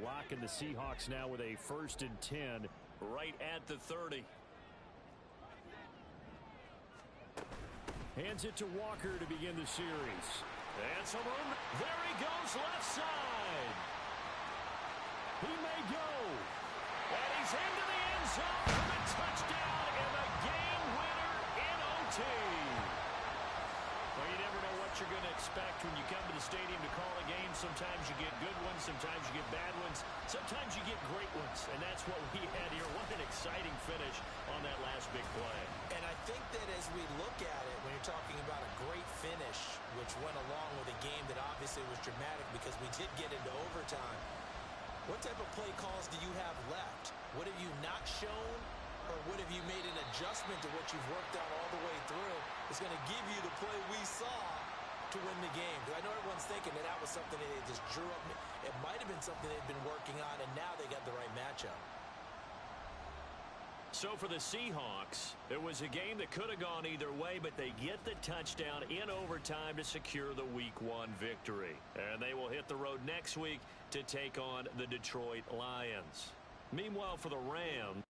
Locking the Seahawks now with a 1st and 10. Right at the 30. Hands it to Walker to begin the series. And some room. There he goes, left side. He may go. And he's into the end zone for the touchdown and the game winner in OT. Well, you never know what you're going to expect when you come to the stadium to call a game. Sometimes you get good ones. Sometimes you get bad ones. Sometimes you get great ones. And that's what we had here. What an exciting finish on that last big play. And I think that as we look at it, when you're talking about a great finish, which went along with a game that obviously was dramatic because we did get into overtime, what type of play calls do you have left? What have you not shown? Or what have you made an adjustment to what you've worked out all the way through? It's going to give you the play we saw to win the game. Because I know everyone's thinking that that was something that they just drew up. It might have been something they'd been working on, and now they got the right matchup. So for the Seahawks, it was a game that could have gone either way, but they get the touchdown in overtime to secure the Week 1 victory. And they will hit the road next week to take on the Detroit Lions. Meanwhile, for the Rams,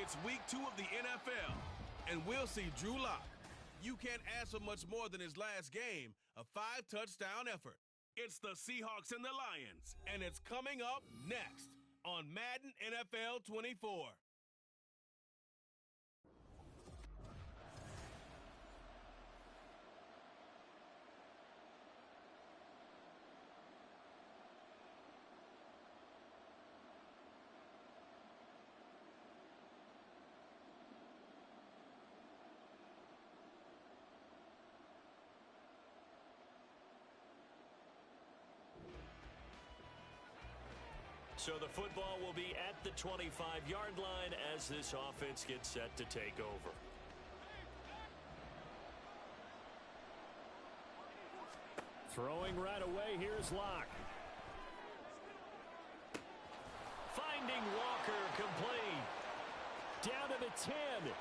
It's week 2 of the NFL, and we'll see Drew Lock. You can't ask for much more than his last game, a 5-touchdown effort. It's the Seahawks and the Lions, and it's coming up next on Madden NFL 24. So the football will be at the 25-yard line as this offense gets set to take over. Throwing right away, here's Locke. Finding Walker complete. Down to the 10. And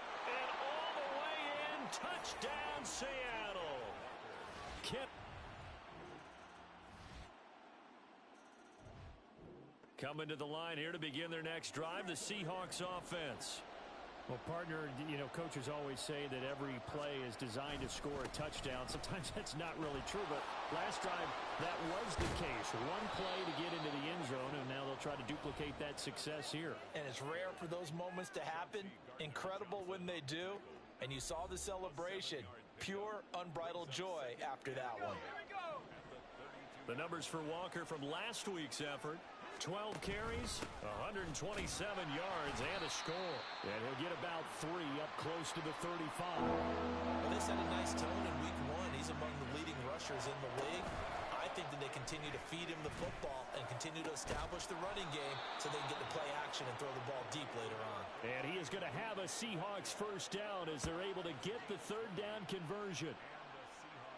all the way in. Touchdown, Seattle. Kip. Coming to the line here to begin their next drive, the Seahawks offense. Well, partner, you know, coaches always say that every play is designed to score a touchdown. Sometimes that's not really true, but last drive, that was the case. One play to get into the end zone, and now they'll try to duplicate that success here. And it's rare for those moments to happen. Incredible when they do. And you saw the celebration. Pure, unbridled joy after that one. The numbers for Walker from last week's effort. 12 carries, 127 yards, and a score. And he'll get about 3 up close to the 35. Well, they set a nice tone in week 1. He's among the leading rushers in the league. I think that they continue to feed him the football and continue to establish the running game so they can get the play action and throw the ball deep later on. And he is going to have a Seahawks first down as they're able to get the third down conversion.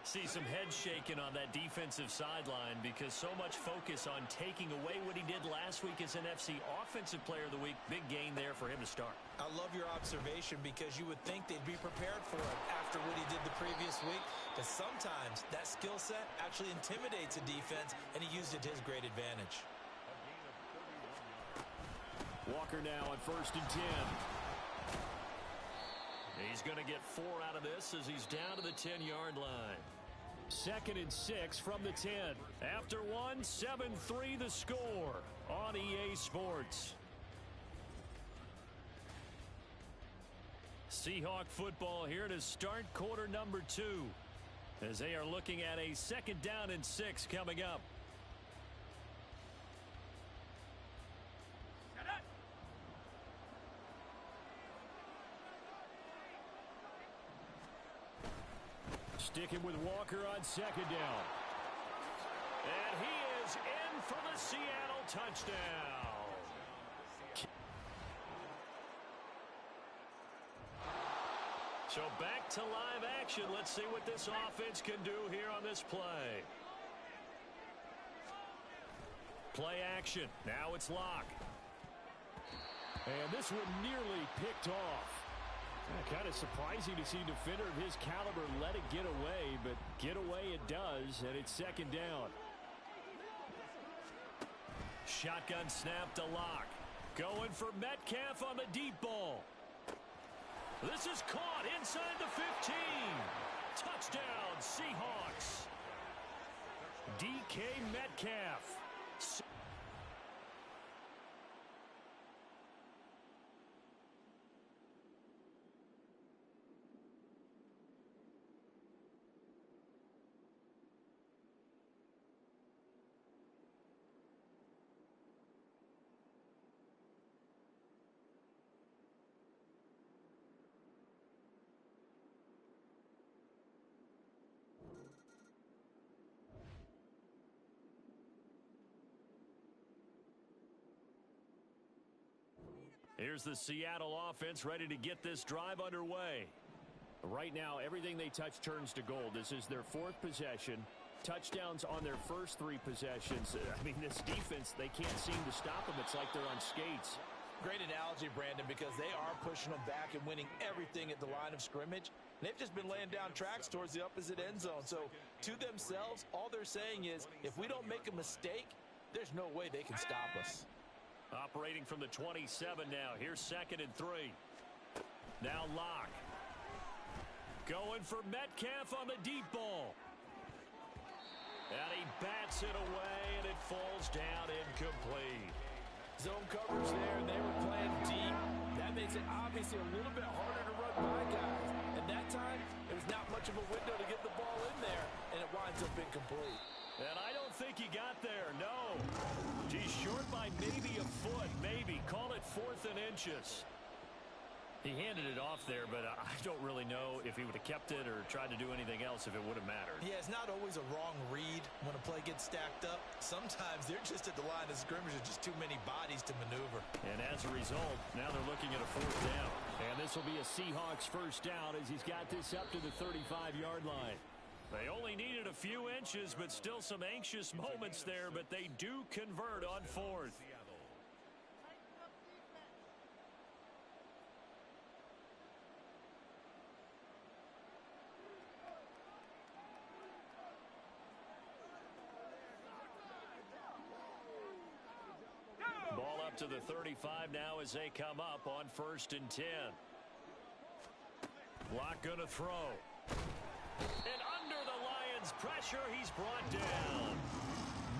See some head shaking on that defensive sideline because so much focus on taking away what he did last week as NFC Offensive Player of the Week. Big gain there for him to start. I love your observation because you would think they'd be prepared for it after what he did the previous week. But sometimes that skill set actually intimidates a defense, and he used it to his great advantage. Walker now on 1st and 10. He's going to get 4 out of this as he's down to the 10-yard line. 2nd and 6 from the 10. After one, 7-3 the score on EA Sports. Seahawk football here to start quarter number 2 as they are looking at a 2nd down and 6 coming up. Sticking with Walker on 2nd down. And he is in for the Seattle touchdown. So back to live action. Let's see what this offense can do here on this play. Play action. Now it's Locke. And this one nearly picked off. Kind of surprising to see a defender of his caliber let it get away, but get away it does, and it's 2nd down. Shotgun snap to Locke. Going for Metcalf on the deep ball. This is caught inside the 15. Touchdown, Seahawks. DK Metcalf. Here's the Seattle offense ready to get this drive underway. Right now, everything they touch turns to gold. This is their 4th possession. Touchdowns on their first 3 possessions. I mean, this defense, they can't seem to stop them. It's like they're on skates. Great analogy, Brandon, because they are pushing them back and winning everything at the line of scrimmage. They've just been laying down tracks towards the opposite end zone. So, to themselves, all they're saying is, if we don't make a mistake, there's no way they can stop us. Operating from the 27 now. Here's 2nd and 3. Now Locke. Going for Metcalf on the deep ball. And he bats it away, and it falls down incomplete. Zone coverage there, and they were playing deep. That makes it obviously a little bit harder to run by guys. And that time, there's not much of a window to get the ball in there, and it winds up incomplete. And I don't think he got there, no. He's short by maybe a foot, maybe. Call it 4th and inches. He handed it off there, but I don't really know if he would have kept it or tried to do anything else if it would have mattered. Yeah, it's not always a wrong read when a play gets stacked up. Sometimes they're just at the line of scrimmage with just too many bodies to maneuver. And as a result, now they're looking at a 4th down. And this will be a Seahawks first down as he's got this up to the 35-yard line. They only needed a few inches, but still some anxious moments there, but they do convert on 4th. Ball up to the 35 now as they come up on 1st and 10. Locke gonna throw. And under the Lions' pressure, he's brought down.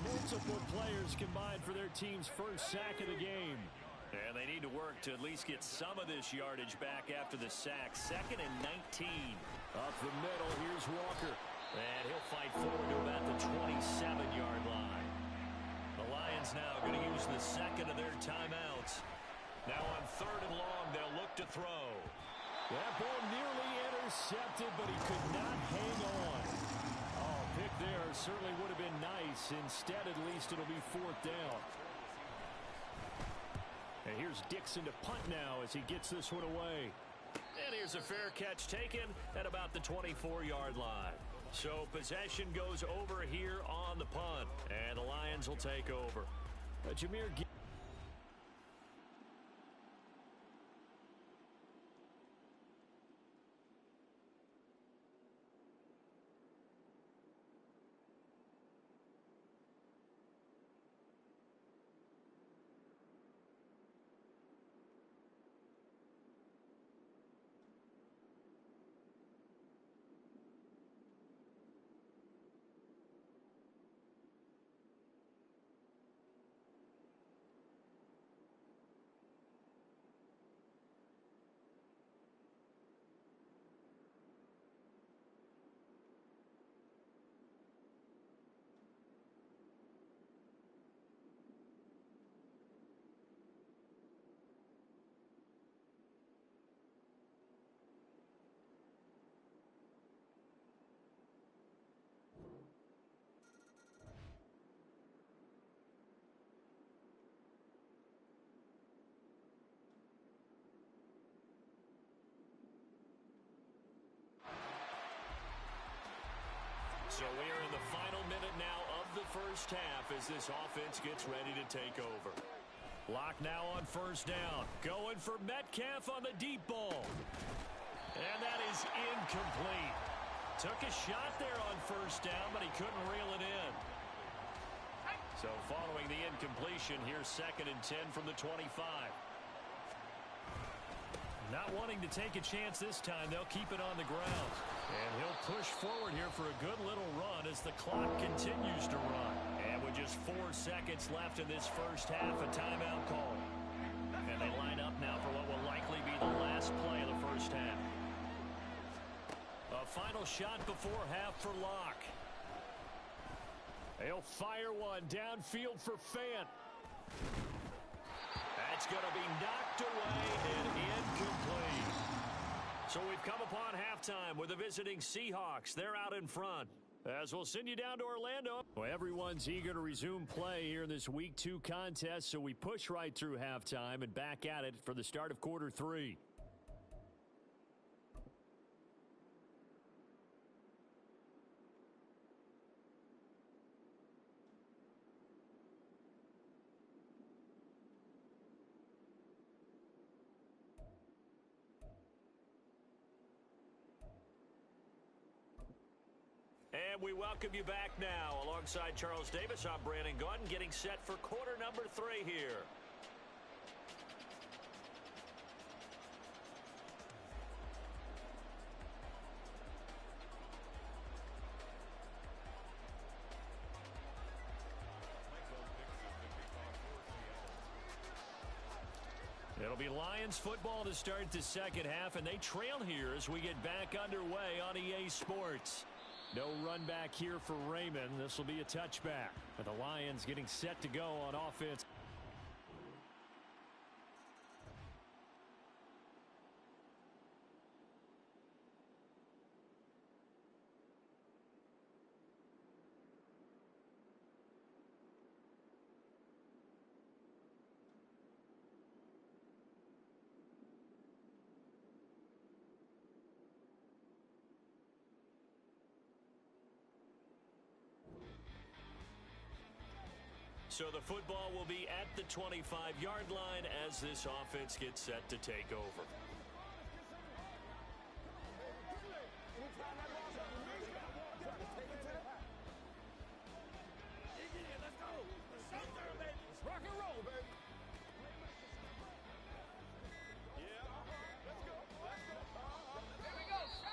Multiple players combined for their team's first sack of the game. And they need to work to at least get some of this yardage back after the sack. 2nd and 19. Up the middle, here's Walker. And he'll fight forward to about the 27-yard line. The Lions now going to use the second of their timeouts. Now on 3rd and long, they'll look to throw. That ball nearly intercepted, but he could not hang on. Oh, pick there certainly would have been nice. Instead, at least it'll be 4th down. And here's Dixon to punt now as he gets this one away. And here's a fair catch taken at about the 24-yard line. So possession goes over here on the punt, and the Lions will take over. Jameer. So we are in the final minute now of the first half as this offense gets ready to take over. Locke now on 1st down. Going for Metcalf on the deep ball. And that is incomplete. Took a shot there on 1st down, but he couldn't reel it in. So following the incompletion, here's 2nd and 10 from the 25. Not wanting to take a chance this time, they'll keep it on the ground. And he'll push forward here for a good little run as the clock continues to run. And with just 4 seconds left in this first half, a timeout call. And they line up now for what will likely be the last play of the first half. A final shot before half for Locke. He'll fire one downfield for Fant. That's going to be knocked away and incomplete. So we've come upon halftime with the visiting Seahawks. They're out in front. As we'll send you down to Orlando. Well, everyone's eager to resume play here in this Week 2 contest, so we push right through halftime and back at it for the start of quarter 3. And we welcome you back now. Alongside Charles Davis, I'm Brandon Gaudin, getting set for quarter number 3 here. It'll be Lions football to start the second half, and they trail here as we get back underway on EA Sports. No run back here for Raymond. This will be a touchback. And the Lions getting set to go on offense. So the football will be at the 25-yard line as this offense gets set to take over. Rock and roll, baby.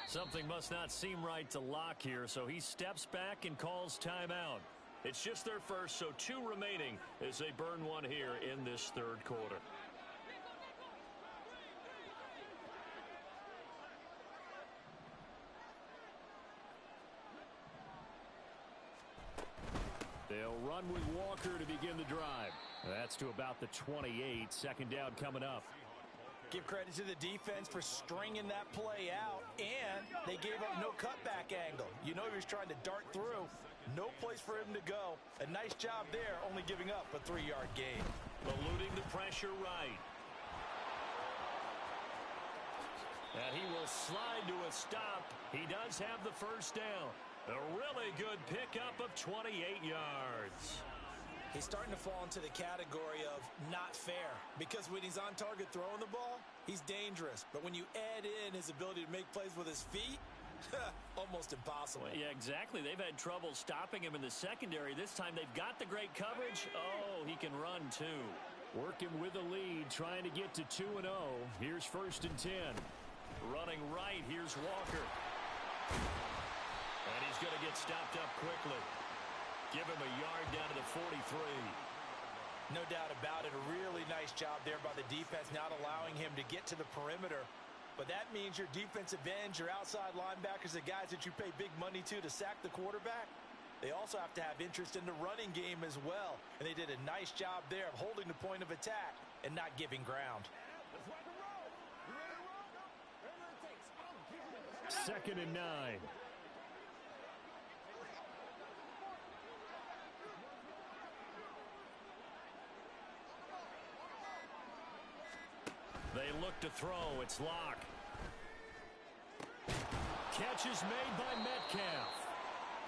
Something must not seem right to Locke here, so he steps back and calls timeout. It's just their first, so 2 remaining as they burn one here in this third quarter. They'll run with Walker to begin the drive. That's to about the 28. Second down coming up. Give credit to the defense for stringing that play out, and they gave up no cutback angle. You know he was trying to dart through. No place for him to go. A nice job there, only giving up a 3-yard gain. Eluding the pressure right. And he will slide to a stop. He does have the first down. A really good pickup of 28 yards. He's starting to fall into the category of not fair, because when he's on target throwing the ball, he's dangerous. But when you add in his ability to make plays with his feet, almost impossible. Well, yeah, exactly. They've had trouble stopping him in the secondary. This time they've got the great coverage. Oh, he can run too. Working with the lead, trying to get to 2-0. Here's 1st and 10. Running right, here's Walker. And he's going to get stopped up quickly. Give him a yard down to the 43. No doubt about it. A really nice job there by the defense, not allowing him to get to the perimeter. But that means your defensive ends, your outside linebackers, the guys that you pay big money to sack the quarterback, they also have to have interest in the running game as well. And they did a nice job there of holding the point of attack and not giving ground. 2nd and 9. They look to throw. It's Locke. Catch is made by Metcalf.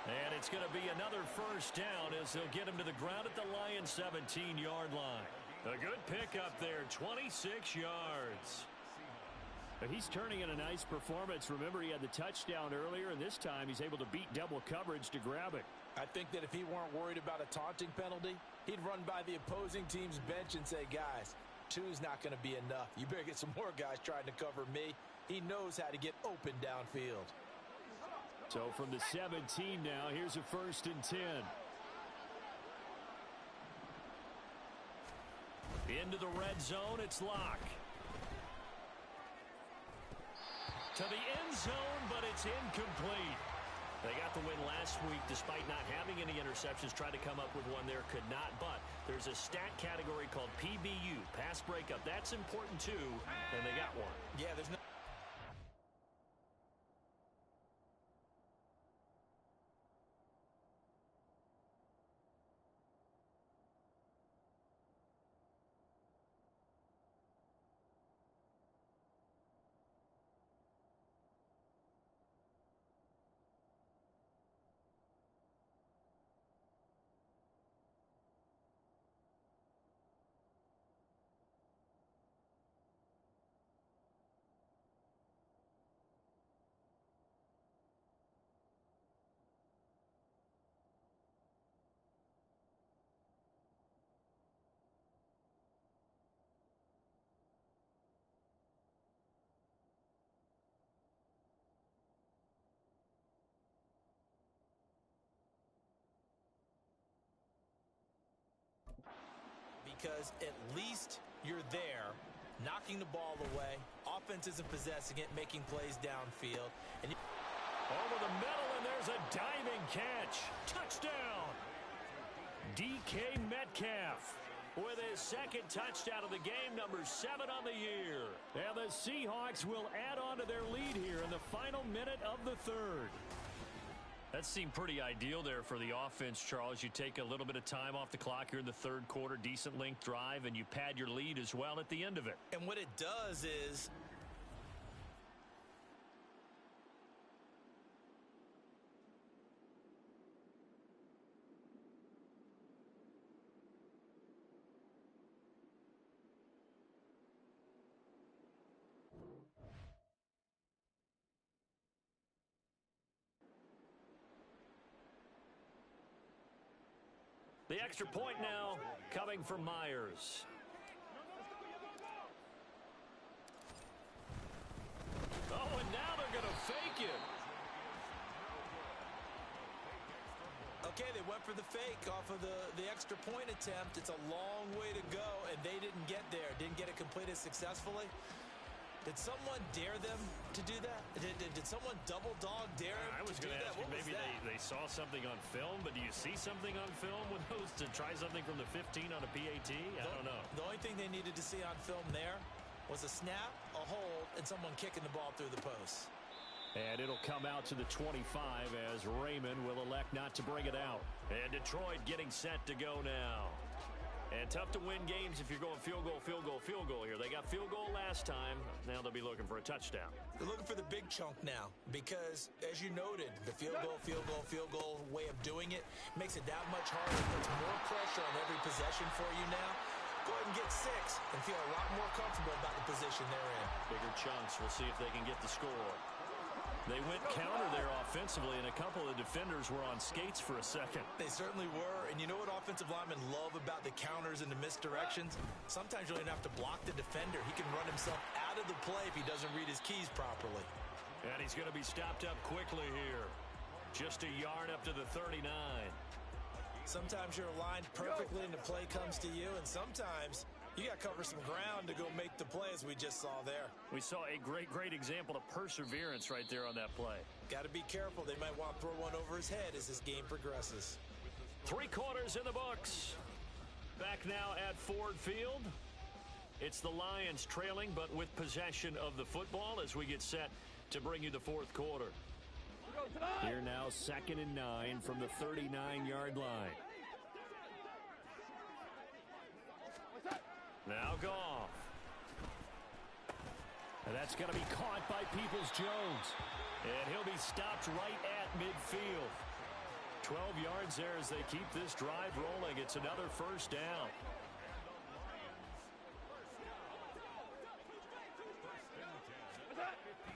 And it's going to be another first down as they'll get him to the ground at the Lions' 17-yard line. A good pickup there, 26 yards. But he's turning in a nice performance. Remember, he had the touchdown earlier, and this time he's able to beat double coverage to grab it. I think that if he weren't worried about a taunting penalty, he'd run by the opposing team's bench and say, guys, 2's not going to be enough. You better get some more guys trying to cover me. He knows how to get open downfield. So from the 17 now, here's a 1st and 10. Into the red zone, it's Locke. To the end zone, but it's incomplete. They got the win last week despite not having any interceptions. Tried to come up with one there, could not. But there's a stat category called PBU, pass breakup. That's important too, and they got one. Yeah, there's no... Because at least you're there knocking the ball away. Offense isn't possessing it, making plays downfield. And over the middle, and there's a diving catch. Touchdown! DK Metcalf with his second touchdown of the game, number 7 on the year. And the Seahawks will add on to their lead here in the final minute of the third. That seemed pretty ideal there for the offense, Charles. You take a little bit of time off the clock here in the third quarter, decent length drive, and you pad your lead as well at the end of it. And what it does is the extra point now coming from Myers. Oh, and now they're going to fake it. okay, they went for the fake off of the extra point attempt. It's a long way to go, and they didn't get there. Didn't get it completed successfully. Did someone dare them to do that? Did someone double dog dare them I was going to ask you, maybe they saw something on film, but do you see something on film with those to try something from the 15 on a PAT? I don't know. The only thing they needed to see on film there was a snap, a hold, and someone kicking the ball through the post. And it'll come out to the 25 as Raymond will elect not to bring it out. And Detroit getting set to go now. And tough to win games if you're going field goal, field goal, field goal here. They got field goal last time. Now they'll be looking for a touchdown. They're looking for the big chunk now because, as you noted, the field goal way of doing it makes it that much harder. It puts more pressure on every possession for you now. Go ahead and get 6 and feel a lot more comfortable about the position they're in. Bigger chunks. We'll see if they can get the score. They went counter there offensively, and a couple of defenders were on skates for a second. They certainly were, and you know what offensive linemen love about the counters and the misdirections? Sometimes you don't even have to block the defender. He can run himself out of the play if he doesn't read his keys properly. And he's going to be stopped up quickly here. Just a yard up to the 39. Sometimes you're aligned perfectly and the play comes to you, and sometimes you got to cover some ground to go make the play, as we just saw there. We saw a great example of perseverance right there on that play. Got to be careful. They might want to throw one over his head as this game progresses. 3 quarters in the books. Back now at Ford Field. It's the Lions trailing, but with possession of the football as we get set to bring you the fourth quarter. Here now, 2nd and 9 from the 39-yard line. Now Goff. And that's going to be caught by Peoples-Jones. And he'll be stopped right at midfield. 12 yards there as they keep this drive rolling. It's another first down.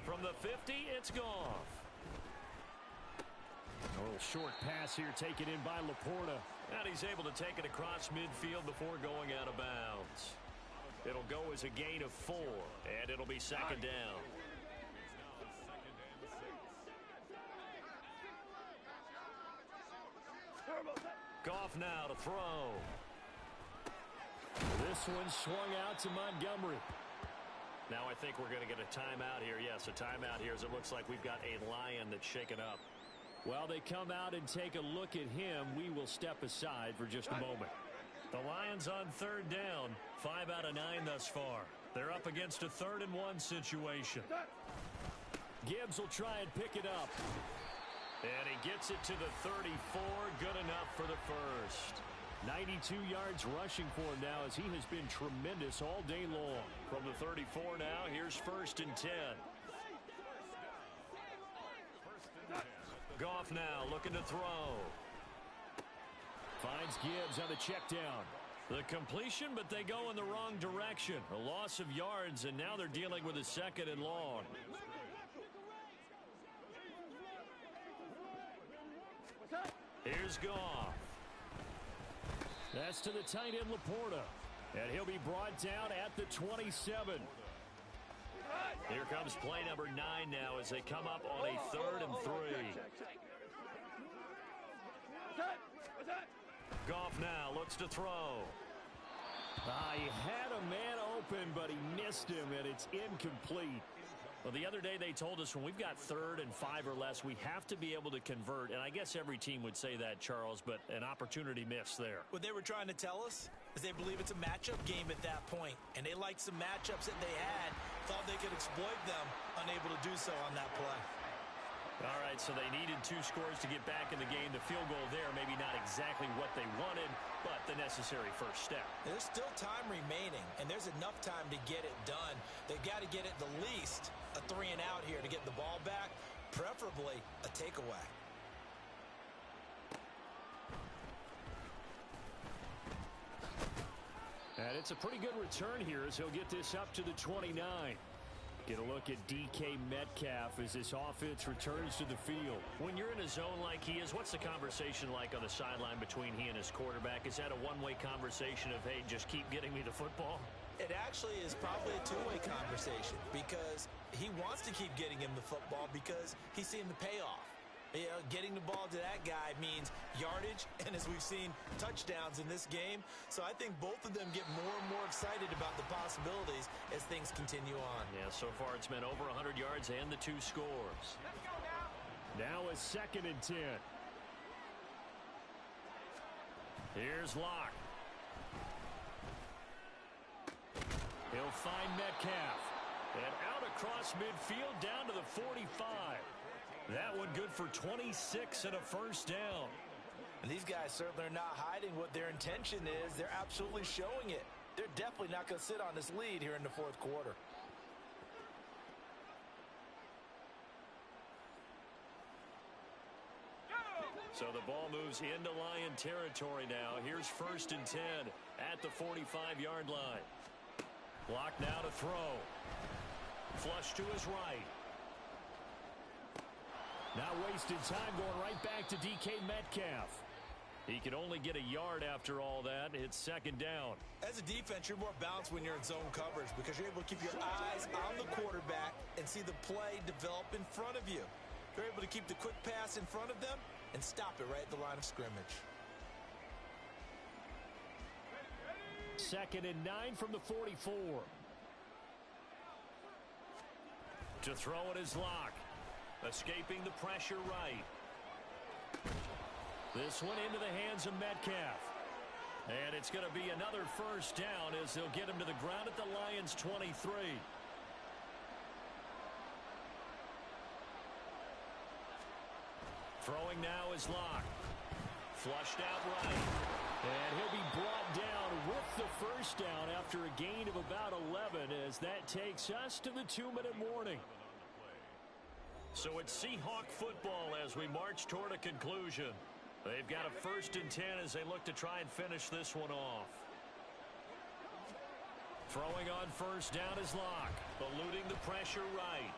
From the 50, it's Goff. A little short pass here taken in by Laporta. And he's able to take it across midfield before going out of bounds. It'll go as a gain of 4, and it'll be second down. Goff now to throw. This one swung out to Montgomery. Now I think we're going to get a timeout here. Yes, a timeout here as it looks like we've got a Lion that's shaken up. While they come out and take a look at him, we will step aside for just a moment. The Lions on third down, 5 out of 9 thus far. They're up against a 3rd and 1 situation. Gibbs will try and pick it up. And he gets it to the 34, good enough for the first. 92 yards rushing for him now as he has been tremendous all day long. From the 34 now, here's 1st and 10. Goff now looking to throw. Finds Gibbs on the check down. The completion, but they go in the wrong direction. A loss of yards, and now they're dealing with a 2nd and long. Here's Goff. That's to the tight end, Laporta. And he'll be brought down at the 27. Here comes play number 9 now as they come up on a 3rd and 3. Goff now looks to throw. He had a man open, but he missed him, and it's incomplete. Well, the other day they told us when we've got 3rd and 5 or less, we have to be able to convert. And I guess every team would say that, Charles, but an opportunity missed there. What they were trying to tell us is they believe it's a matchup game at that point. And they liked some matchups that they had, thought they could exploit them, unable to do so on that play. All right, so they needed 2 scores to get back in the game. The field goal there, maybe not exactly what they wanted, but the necessary first step. There's still time remaining, and there's enough time to get it done. They've got to get at the least a 3-and-out here to get the ball back, preferably a takeaway. And it's a pretty good return here as he'll get this up to the 29. Get a look at DK Metcalf as this offense returns to the field. When you're in a zone like he is, what's the conversation like on the sideline between he and his quarterback? Is that a one-way conversation of, hey, just keep getting me the football? It actually is probably a 2-way conversation because he wants to keep getting him the football because he's seeing the payoff. You know, getting the ball to that guy means yardage, and as we've seen, touchdowns in this game. So I think both of them get more and more excited about the possibilities as things continue on. Yeah, so far it's been over 100 yards and the 2 scores. Now a 2nd and 10. Here's Locke. He'll find Metcalf. And out across midfield down to the 45. That one good for 26 and a first down. And these guys certainly are not hiding what their intention is. They're absolutely showing it. They're definitely not going to sit on this lead here in the 4th quarter. So the ball moves into Lion territory now. Here's 1st and 10 at the 45-yard line. Block now to throw. Flush to his right. Not wasting time, going right back to DK Metcalf. He can only get a yard after all that. It's 2nd down. As a defense, you're more balanced when you're in zone coverage because you're able to keep your eyes on the quarterback and see the play develop in front of you. You're able to keep the quick pass in front of them and stop it right at the line of scrimmage. 2nd and 9 from the 44. To throw it is Locke. Escaping the pressure right. This one into the hands of Metcalf. And it's going to be another first down as they'll get him to the ground at the Lions' 23. Throwing now is Locke. Flushed out right. And he'll be brought down with the first down after a gain of about 11 as that takes us to the 2-minute warning. So it's Seahawk football as we march toward a conclusion. They've got a 1st and 10 as they look to try and finish this one off. Throwing on first down is Locke, eluding the pressure right.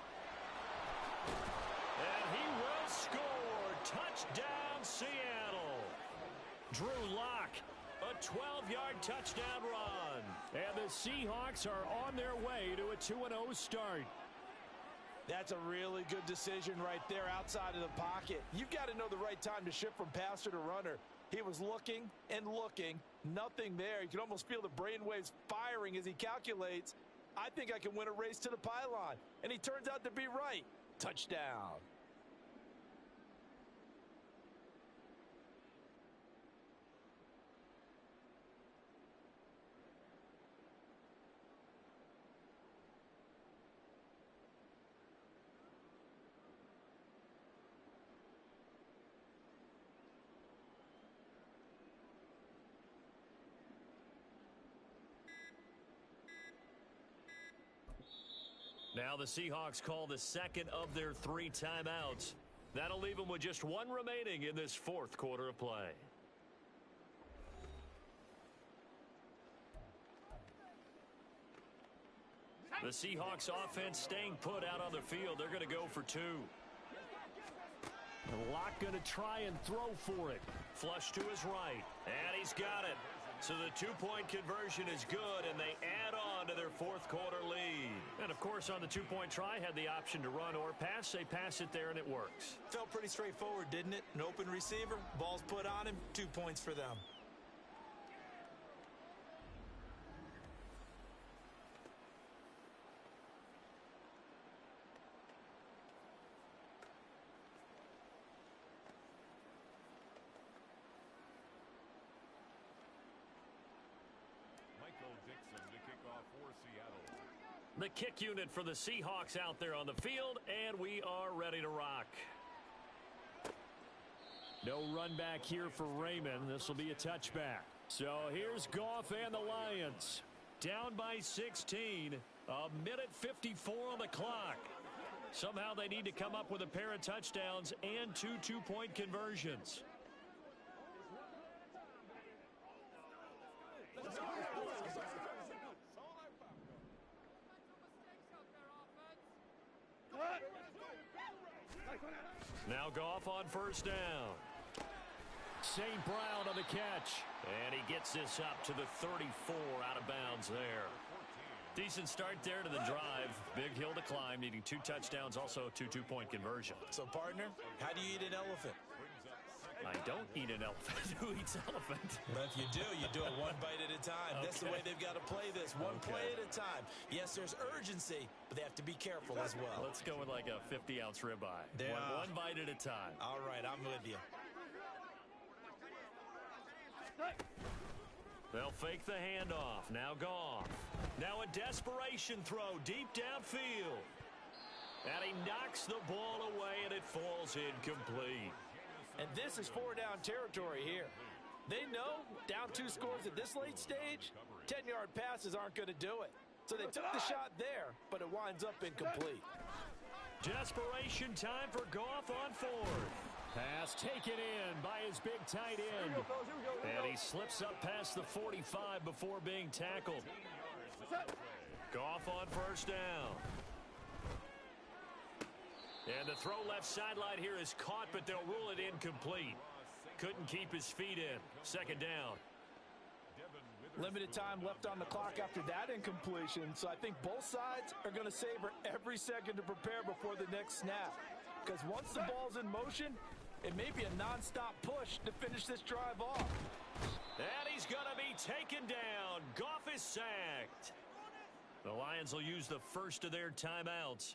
And he will score. Touchdown, Seattle. Drew Locke, a 12-yard touchdown run. And the Seahawks are on their way to a 2-0 start. That's a really good decision right there outside of the pocket. You've got to know the right time to shift from passer to runner. He was looking and looking, nothing there. You can almost feel the brainwaves firing as he calculates, I think I can win a race to the pylon. And he turns out to be right. Touchdown. Now the Seahawks call the 2nd of their 3 timeouts. That'll leave them with just 1 remaining in this 4th quarter of play. The Seahawks offense staying put out on the field. They're going to go for 2. Locke going to try and throw for it. Flush to his right. And he's got it. So the 2-point conversion is good, and they add on to their 4th quarter lead. And, of course, on the 2-point try, had the option to run or pass. They pass it there, and it works. Felt pretty straightforward, didn't it? An open receiver, ball's put on him, 2 points for them. The kick unit for the Seahawks out there on the field, and we are ready to rock. No run back here for Raymond. This will be a touchback. So here's Goff and the Lions. Down by 16. A minute 54 on the clock. Somehow they need to come up with a pair of touchdowns and 2 two-point conversions. Now Goff on first down. St. Brown on the catch. And he gets this up to the 34 out of bounds there. Decent start there to the drive. Big hill to climb, needing 2 touchdowns, also 2 two-point conversion. So, partner, how do you eat an elephant? I don't eat an elephant. Who eats elephant? But if you do it one bite at a time. Okay. That's the way they've got to play this. One play at a time. Yes, there's urgency, but they have to be careful as well. Let's go with like a 50-ounce ribeye. One bite at a time. All right, I'm with you. They'll fake the handoff. Now Goff. Now a desperation throw deep downfield. And he knocks the ball away, and it falls incomplete. And this is 4-down territory here. They know down 2 scores at this late stage, 10-yard passes aren't going to do it. So they took the shot there, but it winds up incomplete. Desperation time for Goff on 4th. Pass taken in by his big tight end. And he slips up past the 45 before being tackled. Goff on first down. And the throw left sideline here is caught, but they'll rule it incomplete. Couldn't keep his feet in. Second down. Limited time left on the clock after that incompletion, so I think both sides are going to savor every second to prepare before the next snap. Because once the ball's in motion, it may be a nonstop push to finish this drive off. And he's going to be taken down. Goff is sacked. The Lions will use the first of their timeouts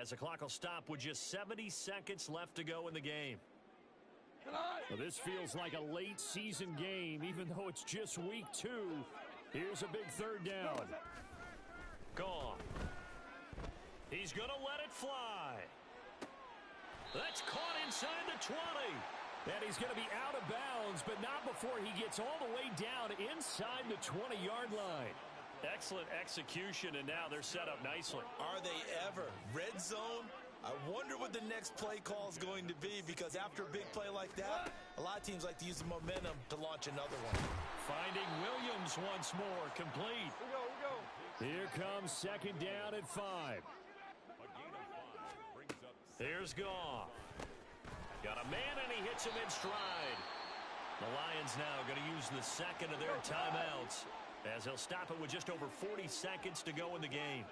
as the clock will stop with just 70 seconds left to go in the game. Well, this feels like a late season game, even though it's just week 2. Here's a big 3rd down. Goff. He's going to let it fly. That's caught inside the 20. And he's going to be out of bounds, but not before he gets all the way down inside the 20-yard line. Excellent execution, and now they're set up nicely. Are they ever? Red zone? I wonder what the next play call is going to be, because after a big play like that, a lot of teams like to use the momentum to launch another one. Finding Williams once more, complete. We go. Here comes 2nd down at 5. Here's Goff. Got a man, and he hits him in stride. The Lions now going to use the second of their timeouts as they'll stop it with just over 40 seconds to go in the game.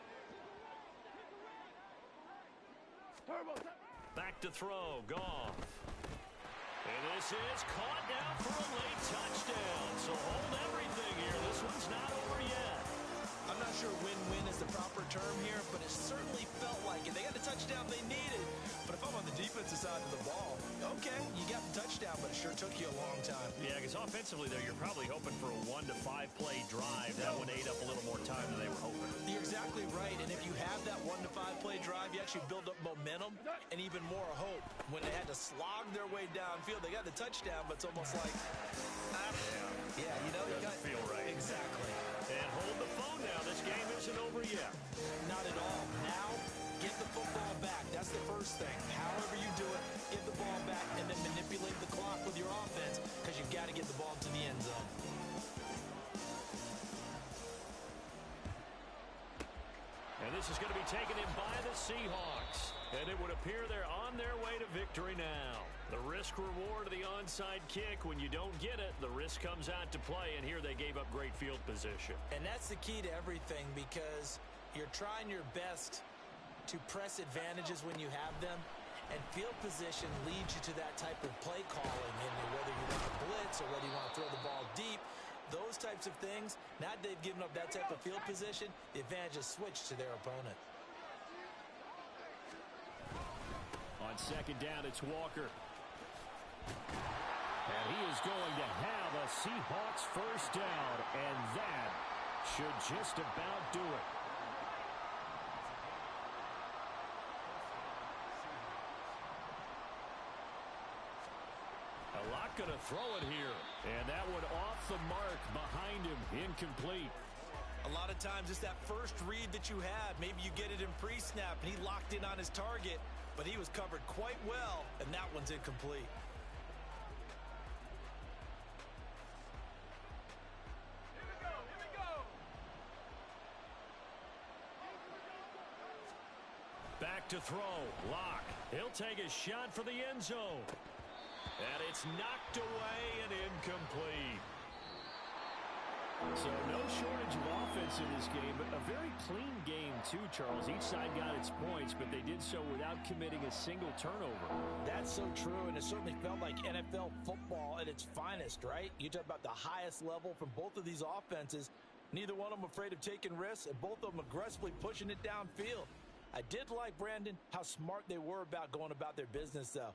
Back to throw, Goff. And this is caught down for a late touchdown. So hold everything here. This one's not over yet. I'm not sure win-win is the proper term here, but it certainly felt like it. They got the touchdown they needed. But if I'm on the defensive side of the ball, okay, you got the touchdown, but it sure took you a long time. Yeah, because offensively there, you're probably hoping for a 1 to 5 play drive. That one ate up a little more time than they were hoping. You're exactly right, and if you have that 1 to 5 play drive, you actually build up momentum and even more hope. When they had to slog their way downfield, they got the touchdown, but it's almost like, yeah, you know, you got feel right. Exactly. And hold the phone now. This game isn't over yet. Not at all. Now, get the football back. That's the first thing. However you do it, get the ball back and then manipulate the clock with your offense, because you've got to get the ball to the end zone. And this is going to be taken in by the Seahawks. And it would appear they're on their way to victory now. The risk-reward of the onside kick. When you don't get it, the risk comes out to play, and here they gave up great field position. And that's the key to everything, because you're trying your best to press advantages when you have them, and field position leads you to that type of play calling, and whether you want to blitz or whether you want to throw the ball deep, those types of things. Now that they've given up that type of field position, the advantage is switched to their opponent. On 2nd down, it's Walker. And he is going to have a Seahawks first down, and that should just about do it. Locke going to throw it here. And that one off the mark behind him. Incomplete. A lot of times it's that first read that you have. Maybe you get it in pre-snap, and he locked in on his target, but he was covered quite well, and that one's incomplete. Here we go. Back to throw. Locke. He'll take a shot for the end zone. And it's knocked away and incomplete. So no shortage of offense in this game, but a very clean game too, Charles. Each side got its points, but they did so without committing a single turnover. That's so true, and it certainly felt like NFL football at its finest, right? You talk about the highest level from both of these offenses. Neither one of them afraid of taking risks, and both of them aggressively pushing it downfield. I did like, Brandon, how smart they were about going about their business, though.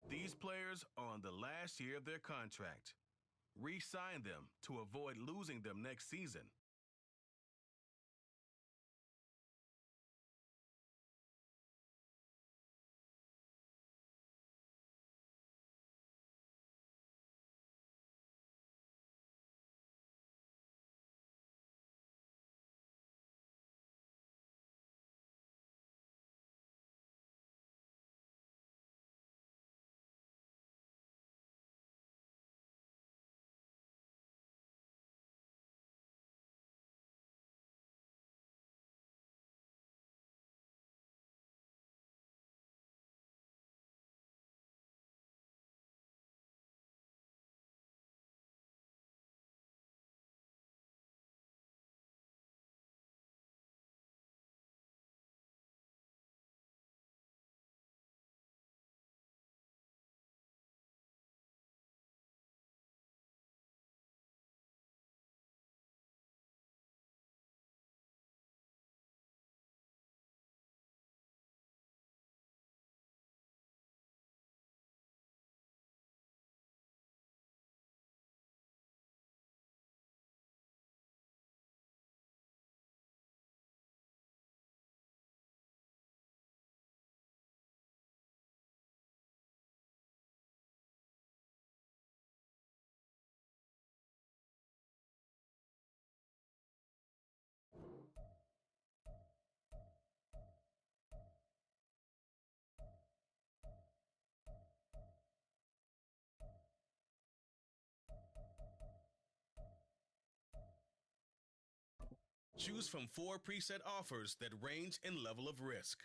These players are on the last year of their contract. Re-sign them to avoid losing them next season. Choose from 4 preset offers that range in level of risk.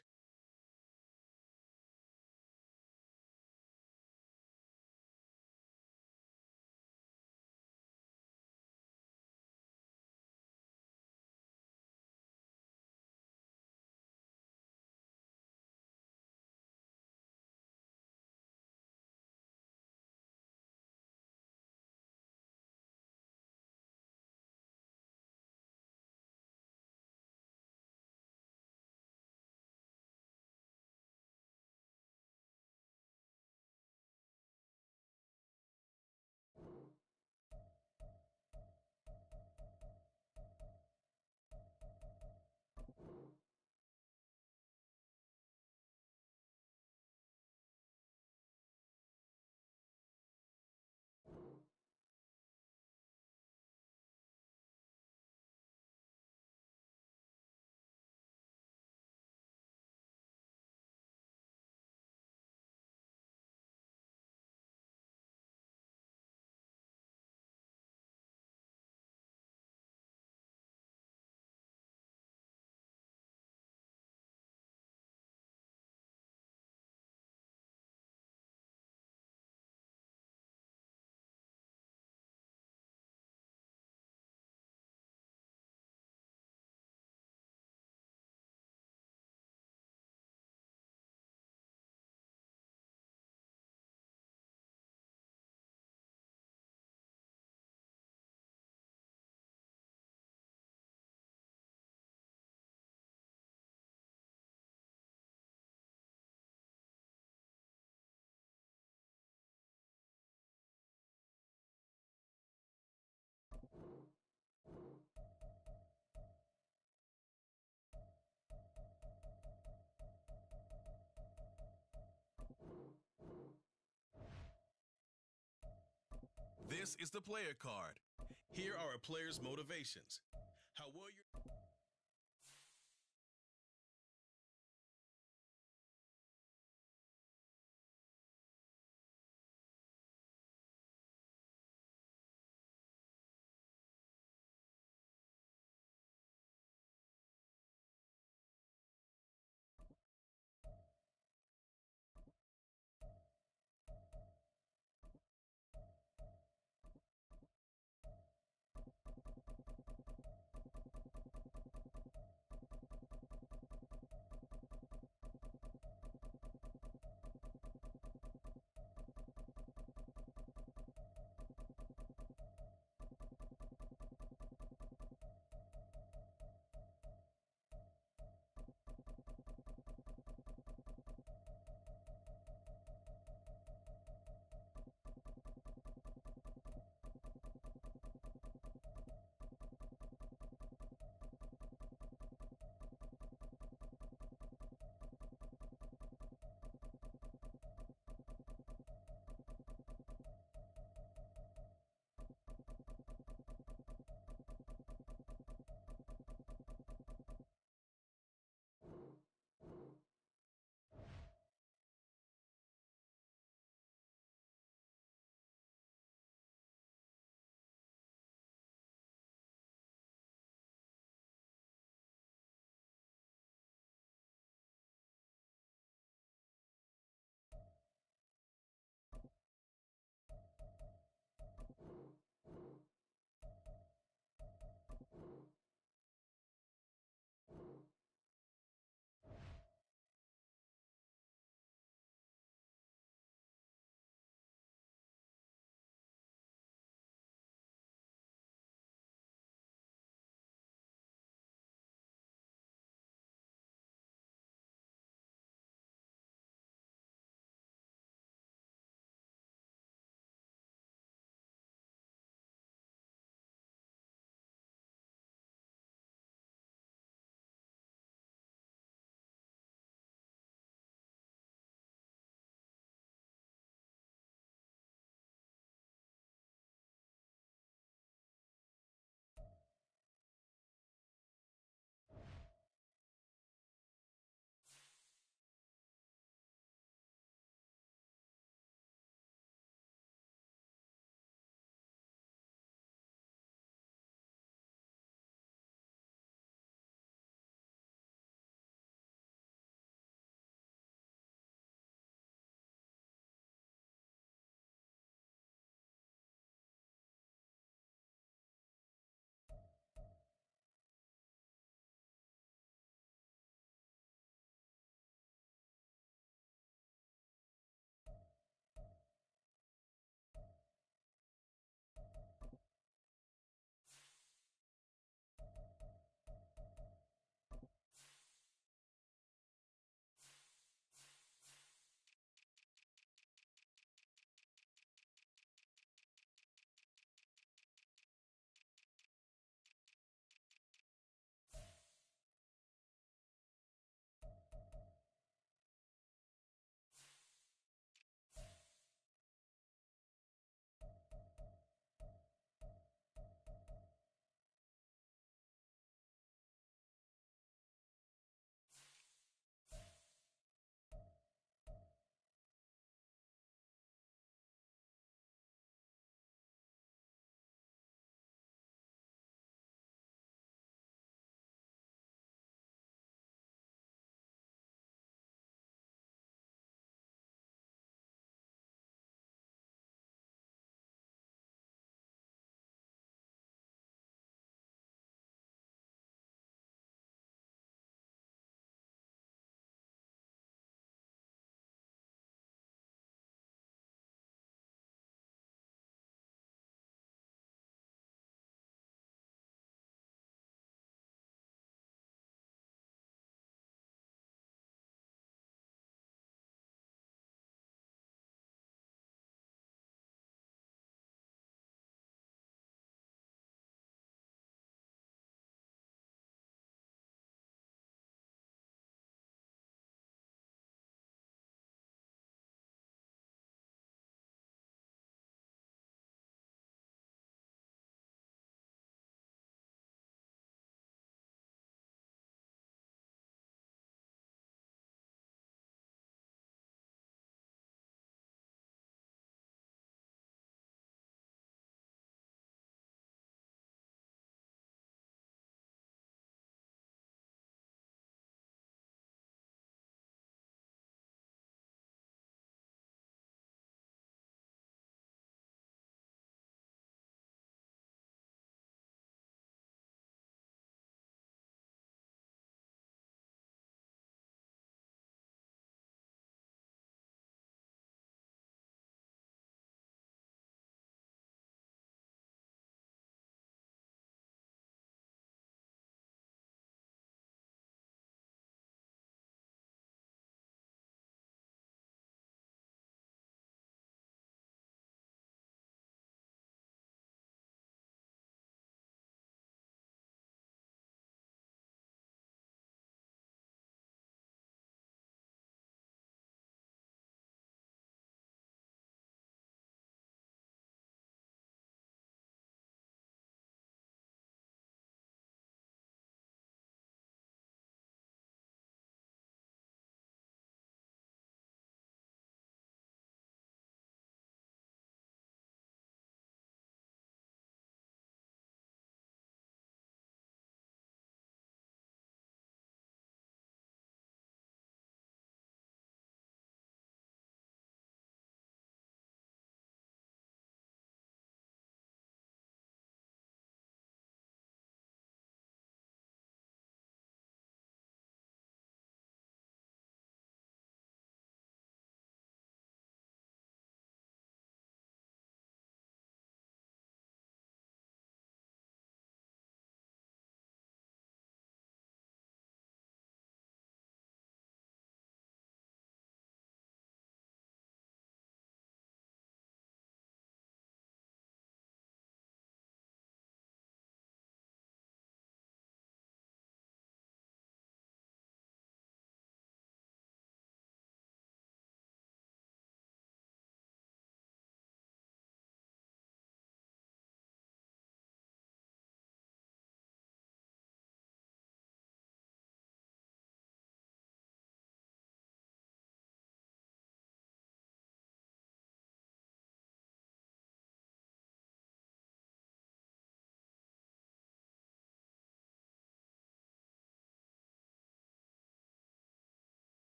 This is the player card. Here are a player's motivations. How well you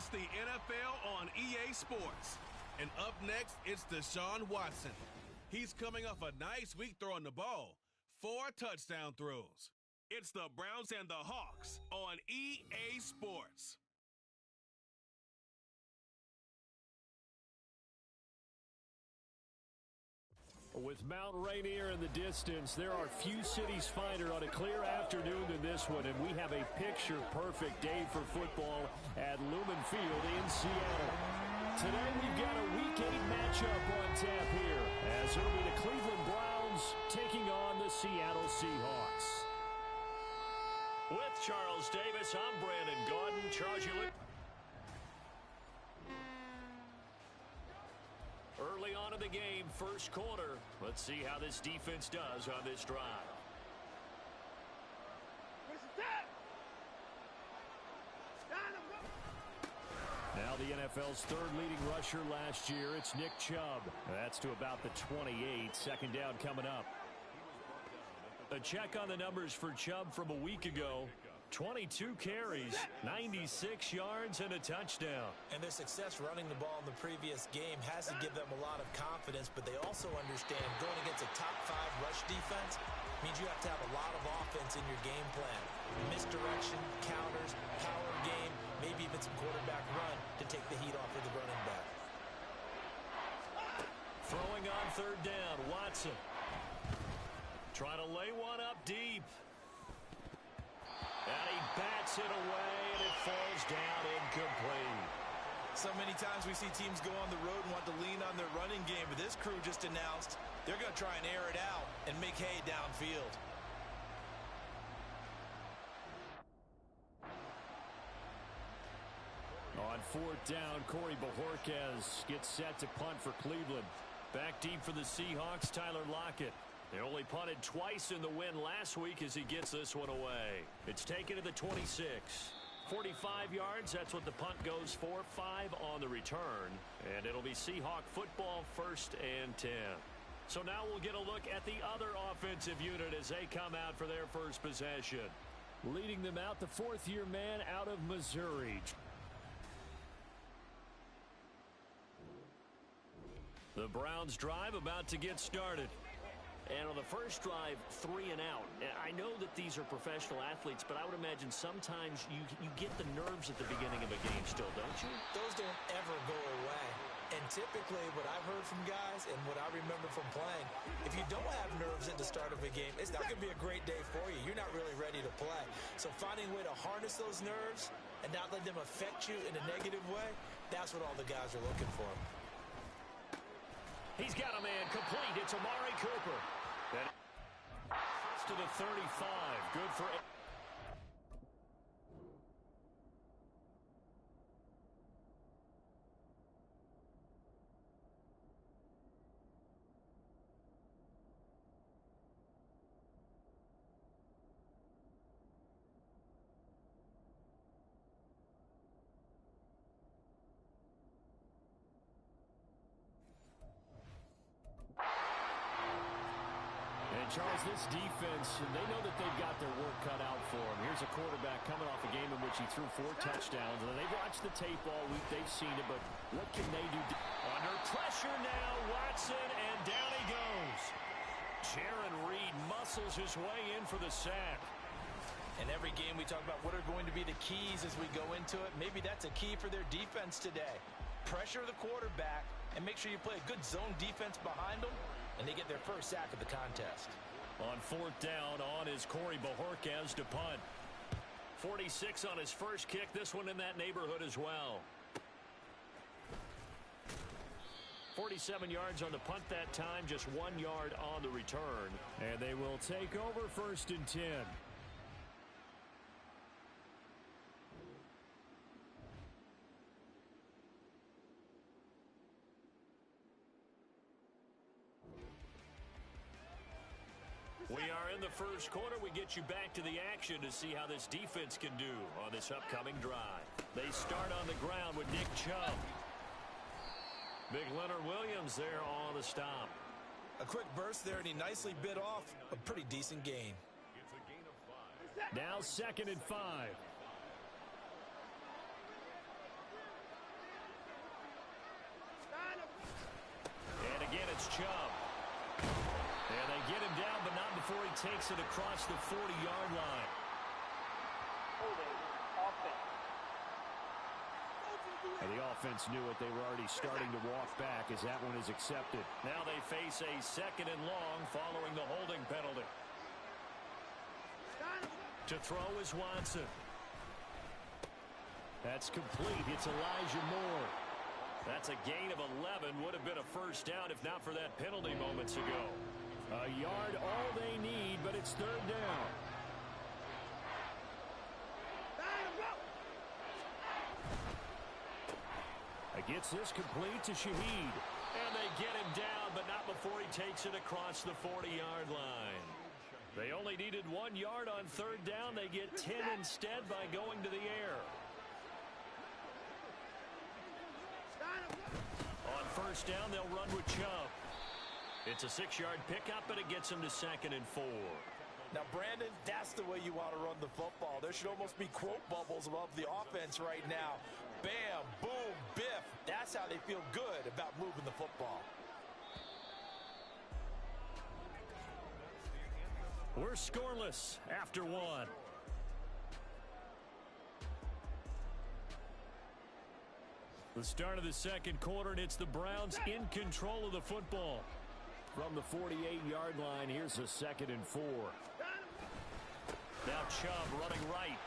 It's the NFL on EA Sports. And up next, it's Deshaun Watson. He's coming off a nice week throwing the ball. 4 touchdown throws. It's the Browns and the Hawks on EA Sports. With Mount Rainier in the distance, there are few cities finer on a clear afternoon than this one, and we have a picture-perfect day for football at Lumen Field in Seattle. Today we've got a Week 8 matchup on tap here, as it'll be the Cleveland Browns taking on the Seattle Seahawks. With Charles Davis, I'm Brandon Gaudin. Charles, you look early on in the game, first quarter. Let's see how this defense does on this drive. Now the NFL's third leading rusher last year, it's Nick Chubb. That's to about the 28. Second down coming up. A check on the numbers for Chubb from a week ago. 22 carries, 96 yards, and a touchdown. And their success running the ball in the previous game has to give them a lot of confidence, but they also understand going against a top 5 rush defense means you have to have a lot of offense in your game plan. Misdirection, counters, power game, maybe even some quarterback run to take the heat off of the running back. Throwing on third down, Watson. Trying to lay one up deep. And he bats it away, and it falls down incomplete. So many times we see teams go on the road and want to lean on their running game, but this crew just announced they're going to try and air it out and make hay downfield. On fourth down, Corey Bojorquez gets set to punt for Cleveland. Back deep for the Seahawks, Tyler Lockett. They only punted twice in the win last week as he gets this one away. It's taken to the 26. 45 yards, that's what the punt goes for. 5 on the return. And it'll be Seahawk football, 1st and 10. So now we'll get a look at the other offensive unit as they come out for their first possession. Leading them out, the 4th-year man out of Missouri. The Browns drive about to get started. And on the first drive, 3 and out. I know that these are professional athletes, but I would imagine sometimes you get the nerves at the beginning of a game still, don't you? Those don't ever go away. And typically what I've heard from guys and what I remember from playing, if you don't have nerves at the start of a game, it's not going to be a great day for you. You're not really ready to play. So finding a way to harness those nerves and not let them affect you in a negative way, that's what all the guys are looking for. He's got a man complete. It's Amari Cooper. That's to the 35. Good for... Charles, this defense, they know that they've got their work cut out for them. Here's a quarterback coming off a game in which he threw 4 touchdowns. And they've watched the tape all week. They've seen it, but what can they do? Under pressure now, Watson, and down he goes. Jaron Reed muscles his way in for the sack. In every game we talk about what are going to be the keys as we go into it. Maybe that's a key for their defense today. Pressure the quarterback and make sure you play a good zone defense behind them, and they get their first sack of the contest. On 4th down, on is Corey Bojorquez to punt. 46 on his first kick. This one in that neighborhood as well. 47 yards on the punt that time, just 1 yard on the return. And they will take over 1st and 10. We are in the first quarter. We get you back to the action to see how this defense can do on this upcoming drive. They start on the ground with Nick Chubb. Big Leonard Williams there on the stop. A quick burst there, and he nicely bit off a pretty decent gain. Now 2nd and 5. before he takes it across the 40-yard line. Holding offense. And the offense knew it. They were already starting to walk back as that one is accepted. Now they face a 2nd and long following the holding penalty. To throw is Watson. That's complete. It's Elijah Moore. That's a gain of 11. Would have been a first down if not for that penalty moments ago. A yard all they need, but it's 3rd down. Gets this complete to Shaheed. And they get him down, but not before he takes it across the 40-yard line. They only needed 1 yard on 3rd down. They get 10 instead by going to the air. On 1st down, they'll run with Chubb. It's a 6-yard pickup, and it gets them to 2nd and 4. Now, Brandon, that's the way you want to run the football. There should almost be quote bubbles above the offense right now. Bam, boom, biff. That's how they feel good about moving the football. We're scoreless after 1. The start of the 2nd quarter, and it's the Browns in control of the football. From the 48-yard line, here's a 2nd and 4. Now Chubb running right.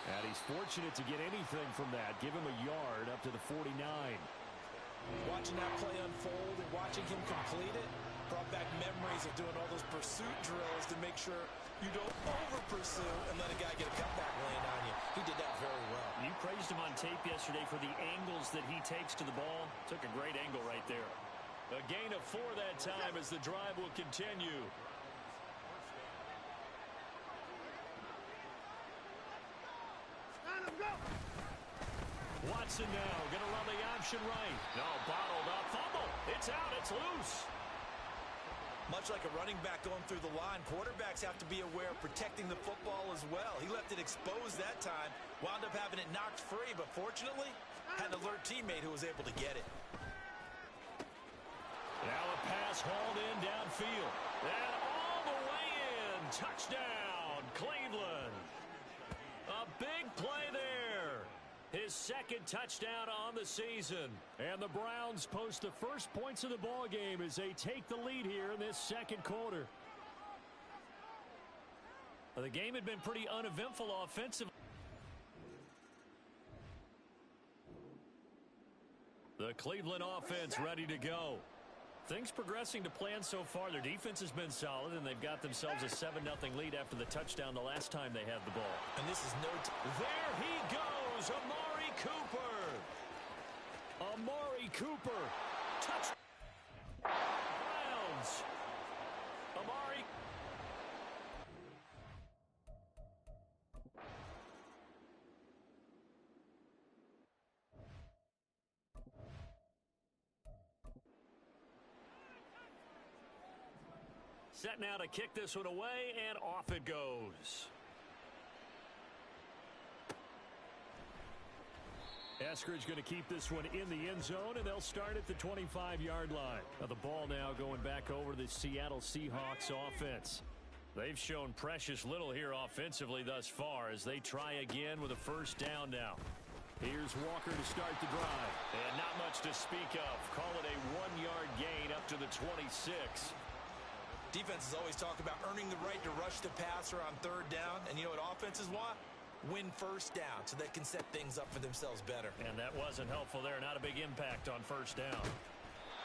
And he's fortunate to get anything from that. Give him a yard up to the 49. Watching that play unfold and watching him complete it brought back memories of doing all those pursuit drills to make sure you don't over-pursue and let a guy get a cutback lane on you. He did that very well. You praised him on tape yesterday for the angles that he takes to the ball. Took a great angle right there. A gain of 4 that time as the drive will continue. Watson now going to run the option right. No, bottled up. Fumble. It's out. It's loose. Much like a running back going through the line, quarterbacks have to be aware of protecting the football as well. He left it exposed that time, wound up having it knocked free, but fortunately, had an alert teammate who was able to get it. Now a pass hauled in downfield. And all the way in. Touchdown, Cleveland. A big play there. His 2nd touchdown on the season. And the Browns post the first points of the ball game as they take the lead here in this 2nd quarter. Well, the game had been pretty uneventful offensively. The Cleveland offense ready to go. Things progressing to plan so far. Their defense has been solid, and they've got themselves a 7-0 lead after the touchdown the last time they had the ball. And this is no... There he goes, Amari Cooper. Amari Cooper. Touch. Browns. Amari. Set now to kick this one away, and off it goes. Eskridge going to keep this one in the end zone, and they'll start at the 25-yard line. Now the ball now going back over to the Seattle Seahawks offense. They've shown precious little here offensively thus far as they try again with a first down now. Here's Walker to start the drive. And not much to speak of. Call it a 1-yard gain up to the 26. Defenses always talk about earning the right to rush the passer on 3rd down. And you know what offenses want? Win first down so they can set things up for themselves better. And that wasn't helpful there. Not a big impact on first down.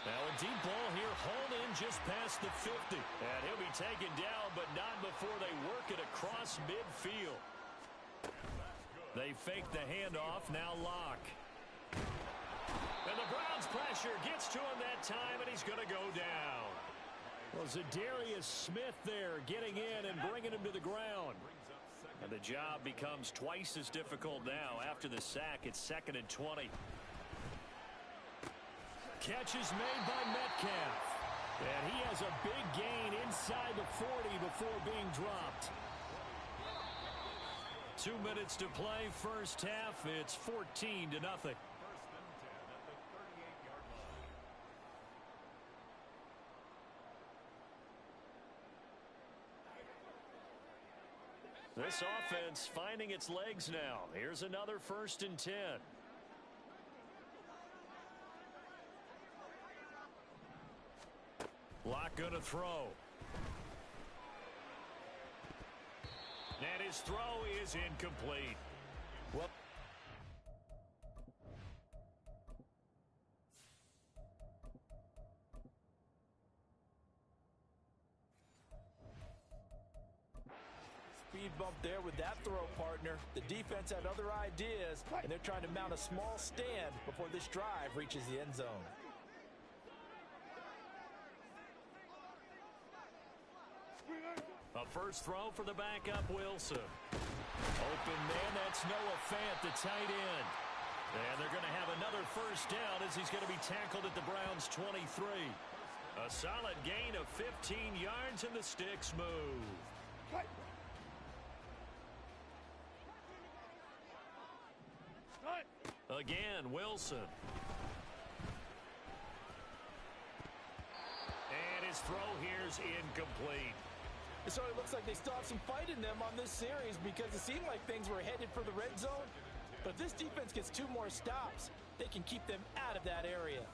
Now a deep ball here, hauled in just past the 50. And he'll be taken down, but not before they work it across midfield. They fake the handoff, now Locke. And the Browns pressure gets to him that time, and he's going to go down. Well, Zadarius Smith there getting in and bringing him to the ground. And the job becomes twice as difficult now. After the sack, it's 2nd and 20. Catch is made by Metcalf. And he has a big gain inside the 40 before being dropped. 2 minutes to play, first half. It's 14-0. This offense finding its legs now. Here's another 1st and 10. Locke going to throw. And his throw is incomplete. Well, speed bump there with that throw, partner. The defense had other ideas, and they're trying to mount a small stand before this drive reaches the end zone. A first throw for the backup, Wilson. Open man, that's Noah Fant, the tight end. And they're going to have another first down as he's going to be tackled at the Browns' 23. A solid gain of 15 yards, and the sticks move. Again, Wilson. And his throw here's incomplete. It sort of looks like they still have some fight in them on this series because it seemed like things were headed for the red zone. But if this defense gets 2 more stops, they can keep them out of that area.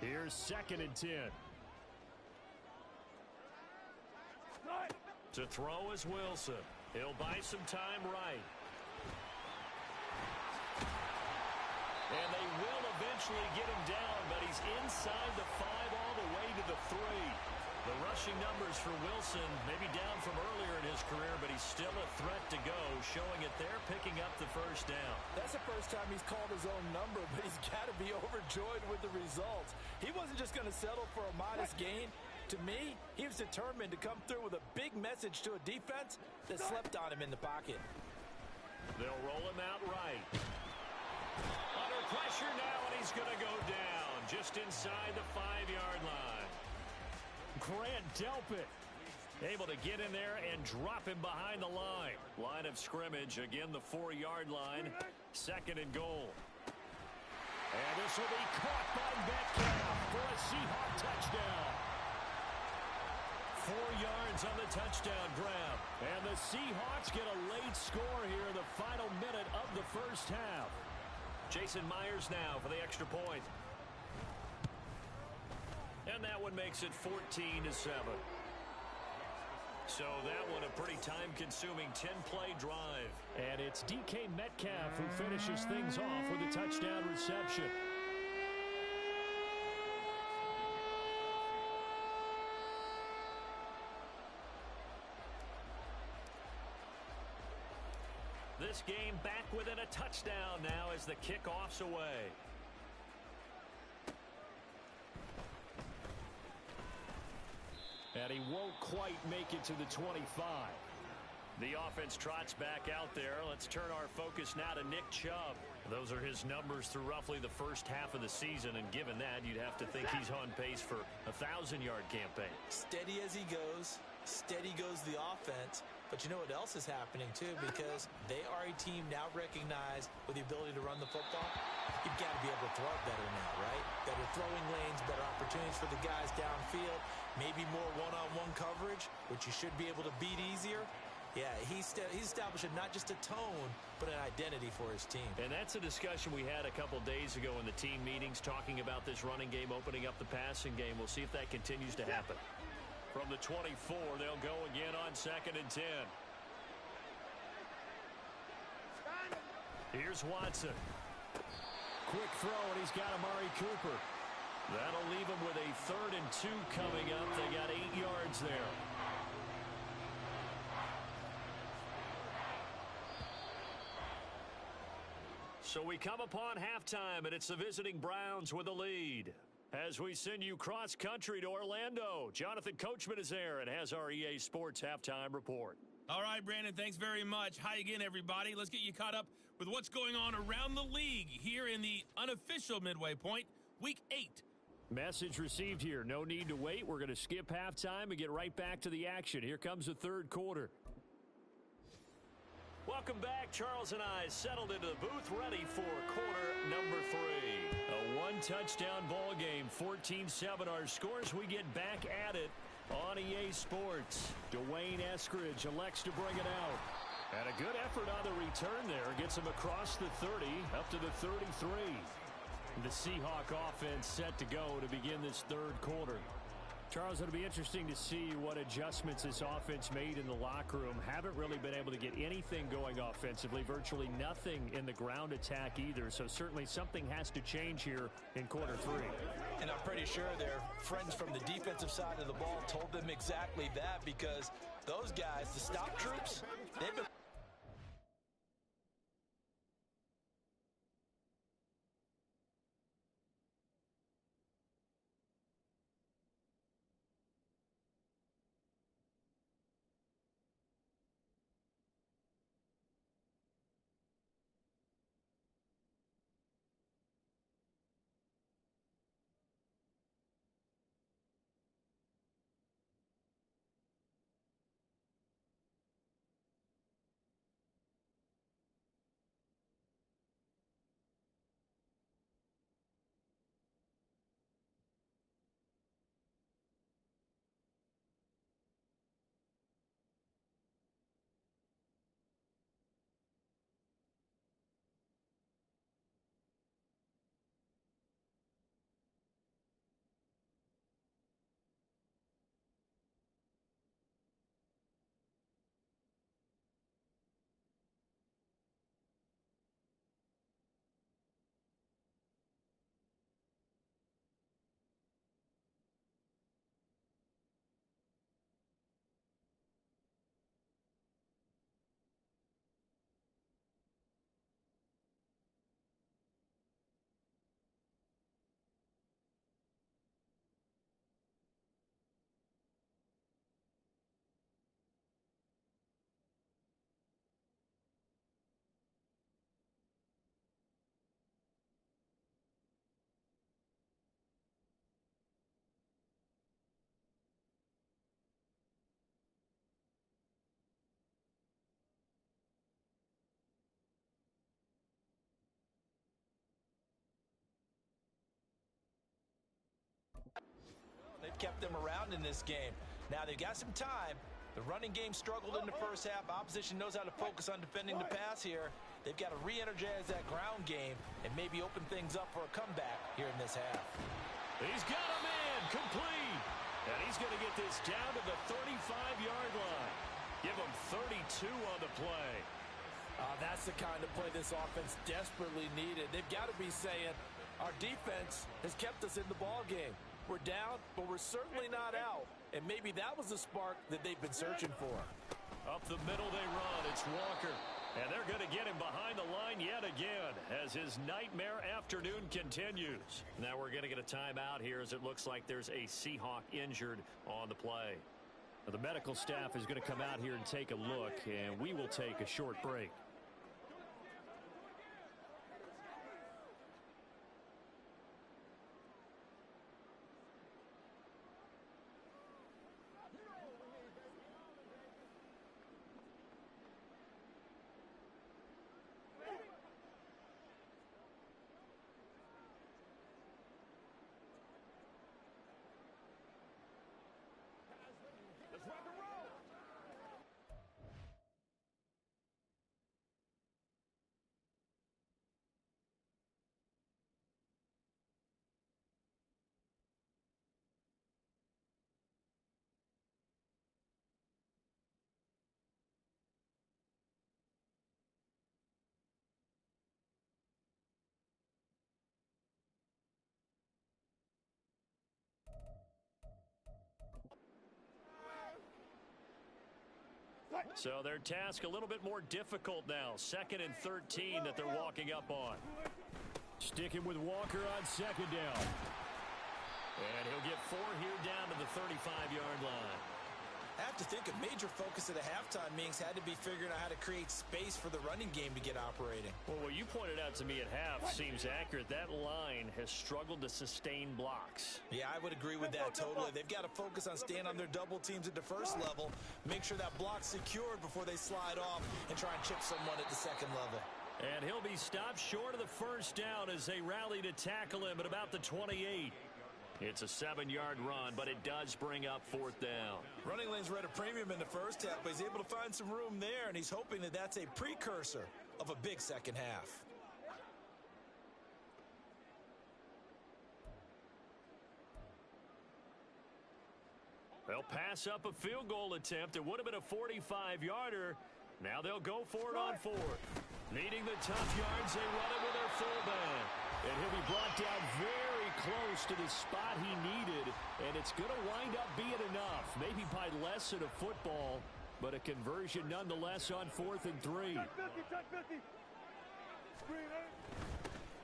Here's 2nd and 10. To throw is Wilson. He'll buy some time right. And they will eventually get him down, but he's inside the 5 all the way to the 3. The rushing numbers for Wilson maybe down from earlier in his career, but he's still a threat to go, showing it there, picking up the first down. That's the first time he's called his own number, but he's got to be overjoyed with the results. He wasn't just going to settle for a modest gain. To me, he was determined to come through with a big message to a defense that slept on him in the pocket. They'll roll him out right. Under pressure now, and he's going to go down just inside the 5-yard line. Grant Delpit able to get in there and drop him behind the line. Line of scrimmage, again the 4-yard line, 2nd and goal. And this will be caught by Metcalf for a Seahawk touchdown. 4 yards on the touchdown grab. And the Seahawks get a late score here in the final minute of the first half. Jason Myers now for the extra point. And that one makes it 14-7. So that one a pretty time-consuming 10-play drive. And it's DK Metcalf who finishes things off with a touchdown reception. This game back within a touchdown now as the kickoff's away. And he won't quite make it to the 25. The offense trots back out there. Let's turn our focus now to Nick Chubb. Those are his numbers through roughly the first half of the season, and given that, you'd have to think he's on pace for a 1,000-yard campaign. Steady as he goes, steady goes the offense. But you know what else is happening, too, because they are a team now recognized with the ability to run the football. You've got to be able to throw it better now, right? Better throwing lanes, better opportunities for the guys downfield, maybe more one-on-one coverage, which you should be able to beat easier. Yeah, he's establishing not just a tone, but an identity for his team. And that's a discussion we had a couple days ago in the team meetings, talking about this running game, opening up the passing game. We'll see if that continues to happen. From the 24, they'll go again on 2nd and 10. Here's Watson. Quick throw, and he's got Amari Cooper. That'll leave him with a 3rd and 2 coming up. They got 8 yards there. So we come upon halftime, and it's the visiting Browns with a lead. As we send you cross-country to Orlando, Jonathan Coachman is there and has our EA Sports Halftime Report. All right, Brandon, thanks very much. Hi again, everybody. Let's get you caught up with what's going on around the league here in the unofficial midway point, Week 8. Message received here. No need to wait. We're going to skip halftime and get right back to the action. Here comes the third quarter. Welcome back. Charles and I settled into the booth, ready for quarter number 3. A one-touchdown ball game, 14-7 our scores. We get back at it On EA Sports, Dwayne Eskridge elects to bring it out. And a good effort on the return there. Gets him across the 30, up to the 33. The Seahawk offense set to go to begin this third quarter. Charles, it'll be interesting to see what adjustments this offense made in the locker room. Haven't really been able to get anything going offensively. Virtually nothing in the ground attack either. So certainly something has to change here in quarter three. And I'm pretty sure their friends from the defensive side of the ball told them exactly that, because those guys, the stop troops, they've been... They've kept them around in this game. Now they've got some time. The running game struggled in the first half. Opposition knows how to focus on defending the pass here. They've got to re-energize that ground game and maybe open things up for a comeback here in this half. He's got him in, complete. And he's going to get this down to the 35-yard line. Give him 32 on the play. That's the kind of play this offense desperately needed. They've got to be saying, our defense has kept us in the ball game. We're down, but we're certainly not out. And maybe that was the spark that they've been searching for. Up the middle they run. It's Walker. And they're going to get him behind the line yet again as his nightmare afternoon continues. Now we're going to get a timeout here as it looks like there's a Seahawk injured on the play. Now the medical staff is going to come out here and take a look, and we will take a short break. So their task a little bit more difficult now. 2nd and 13 that they're walking up on. Sticking with Walker on 2nd down. And he'll get 4 here down to the 35-yard line. I have to think a major focus of the halftime meetings had to be figuring out how to create space for the running game to get operating. Well, what you pointed out to me at half seems accurate. That line has struggled to sustain blocks. Yeah, I would agree with that totally. They've got to focus on staying on their double teams at the first level, make sure that block's secured before they slide off and try and chip someone at the second level. And he'll be stopped short of the first down as they rally to tackle him at about the 28. It's a 7-yard run, but it does bring up 4th down. Running lanes were at a premium in the first half, but he's able to find some room there, and he's hoping that that's a precursor of a big second half. They'll pass up a field goal attempt. It would have been a 45-yarder. Now they'll go for it on 4th. Needing the tough yards, they run it with their fullback. And he'll be brought down very close to the spot he needed. And it's going to wind up being enough. Maybe by less than a football, but a conversion nonetheless on 4th and 3.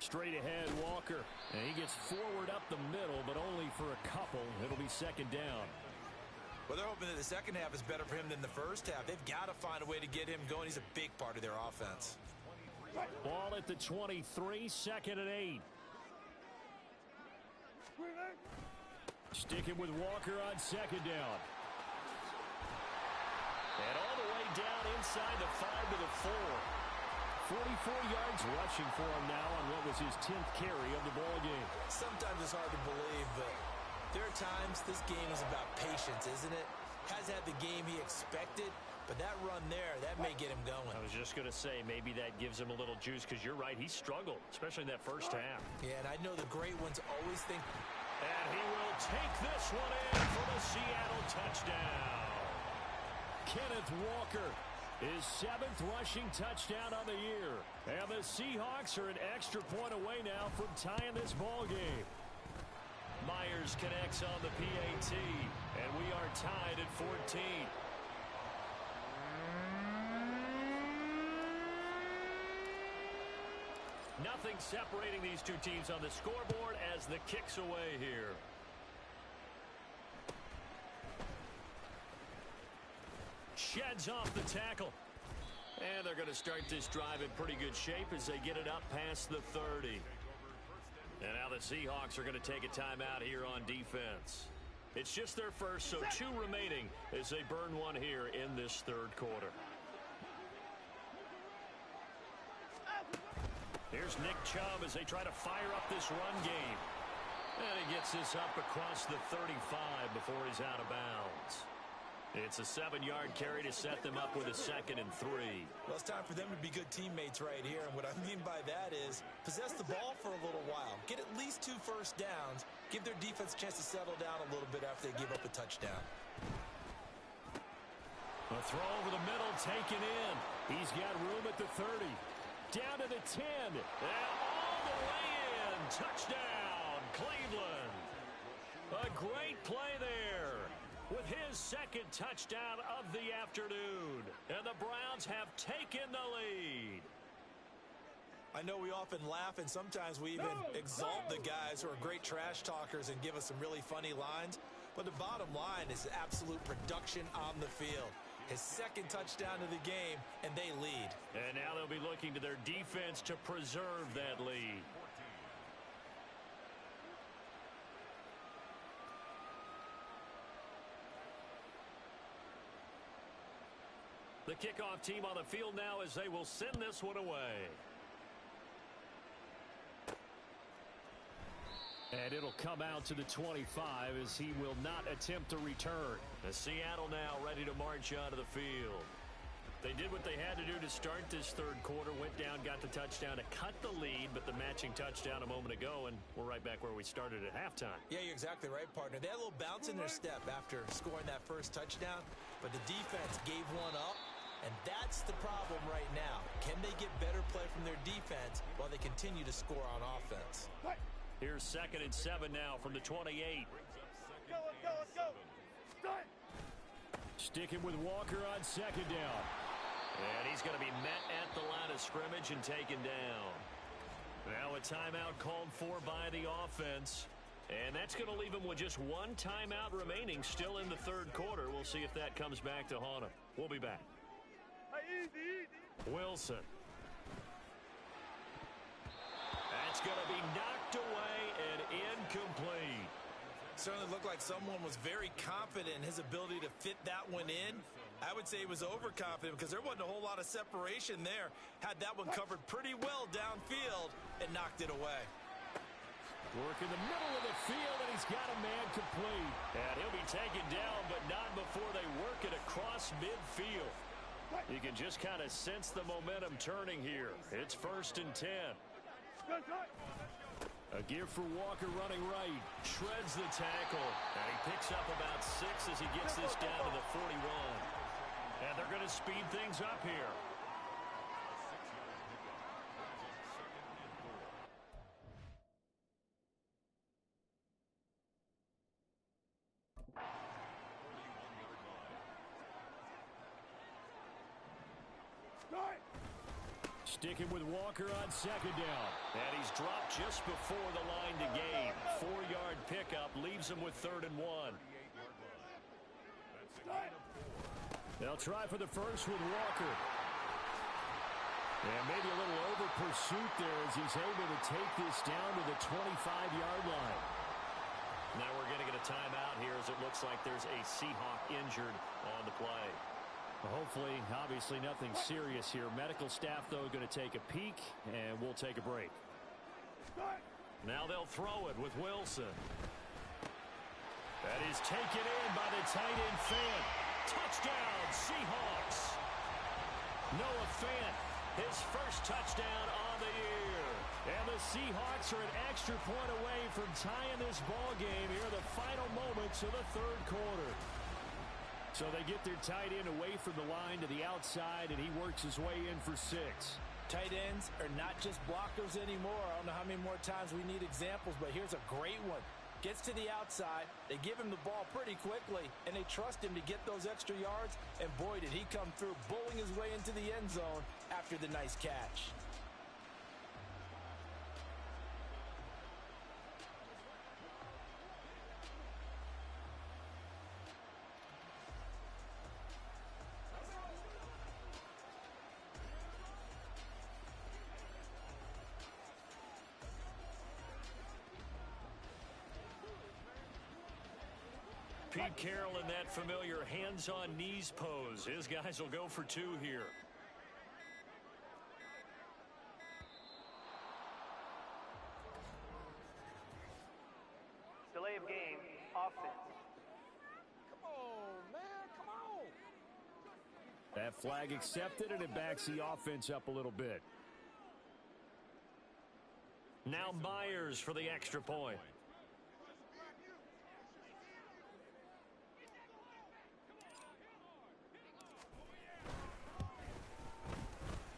Straight ahead, Walker. And he gets forward up the middle, but only for a couple. It'll be 2nd down. Well, they're hoping that the second half is better for him than the first half. They've got to find a way to get him going. He's a big part of their offense. Ball at the 23, 2nd and 8. Sticking with Walker on 2nd down. And all the way down inside the 5 to the 4. 44 yards rushing for him now on what was his 10th carry of the ball game. Sometimes it's hard to believe, but there are times this game is about patience, isn't it? Has had the game he expected, but that run there, that may get him going. I was just going to say, maybe that gives him a little juice, because you're right, he struggled, especially in that first half. Yeah, and I know the great ones always think. And he will take this one in for the Seattle touchdown. Kenneth Walker, his 7th rushing touchdown of the year. And the Seahawks are an extra point away now from tying this ball game. Myers connects on the PAT, and we are tied at 14. Nothing separating these two teams on the scoreboard as the kick's away here. Sheds off the tackle. And they're going to start this drive in pretty good shape as they get it up past the 30. And now the Seahawks are going to take a timeout here on defense. It's just their first, so 2 remaining as they burn one here in this 3rd quarter. Here's Nick Chubb as they try to fire up this run game. And he gets this up across the 35 before he's out of bounds. It's a 7-yard carry to set them up with a 2nd and 3. Well, it's time for them to be good teammates right here. And what I mean by that is possess the ball for a little while. Get at least 2 first downs. Give their defense a chance to settle down a little bit after they give up a touchdown. A throw over the middle taken in. He's got room at the 30. Down to the 10. And all the way in. Touchdown, Cleveland. A great play there with his 2nd touchdown of the afternoon. And the Browns have taken the lead. I know we often laugh, and sometimes we even exalt the guys who are great trash talkers and give us some really funny lines. But the bottom line is absolute production on the field. His 2nd touchdown of the game, and they lead. And now they'll be looking to their defense to preserve that lead. The kickoff team on the field now as they will send this one away. And it'll come out to the 25 as he will not attempt to return. The Seattle now ready to march onto the field. They did what they had to do to start this 3rd quarter, went down, got the touchdown to cut the lead, but the matching touchdown a moment ago, and we're right back where we started at halftime. Yeah, you're exactly right, partner. They had a little bounce in their step after scoring that first touchdown, but the defense gave one up, and that's the problem right now. Can they get better play from their defense while they continue to score on offense? Here's 2nd and 7 now from the 28. Let's go. Start. Sticking with Walker on 2nd down. And he's going to be met at the line of scrimmage and taken down. Now a timeout called for by the offense. And that's going to leave him with just 1 timeout remaining still in the 3rd quarter. We'll see if that comes back to haunt him. We'll be back. Easy. Wilson. That's going to be knocked away and incomplete. Certainly looked like someone was very confident in his ability to fit that one in. I would say he was overconfident because there wasn't a whole lot of separation there. Had that one covered pretty well downfield and knocked it away. Working the middle of the field, and he's got a man complete. And he'll be taken down, but not before they work it across midfield. You can just kind of sense the momentum turning here. It's 1st and 10. A give for Walker running right. Shreds the tackle. And he picks up about 6 as he gets this down to the 41. And they're going to speed things up here. Sticking with Walker on 2nd down. And he's dropped just before the line to gain. 4-yard pickup leaves him with 3rd and 1. They'll try for the first with Walker. And maybe a little over pursuit there as he's able to take this down to the 25-yard line. Now we're going to get a timeout here as it looks like there's a Seahawk injured on the play. Hopefully, obviously nothing serious here. Medical staff, though, going to take a peek, and we'll take a break. Now they'll throw it with Wilson. That is taken in by the tight end Fant. Touchdown, Seahawks. Noah Fant, his first touchdown on the year. And the Seahawks are an extra point away from tying this ball game here in the final moments of the 3rd quarter. So they get their tight end away from the line to the outside, and he works his way in for 6. Tight ends are not just blockers anymore. I don't know how many more times we need examples, but here's a great one. Gets to the outside, they give him the ball pretty quickly, and they trust him to get those extra yards, and boy, did he come through, bowling his way into the end zone after the nice catch. Pete Carroll in that familiar hands-on knees pose. His guys will go for 2 here. Delay of game, offense. Come on, man, come on. That flag accepted, and it backs the offense up a little bit. Now Myers for the extra point.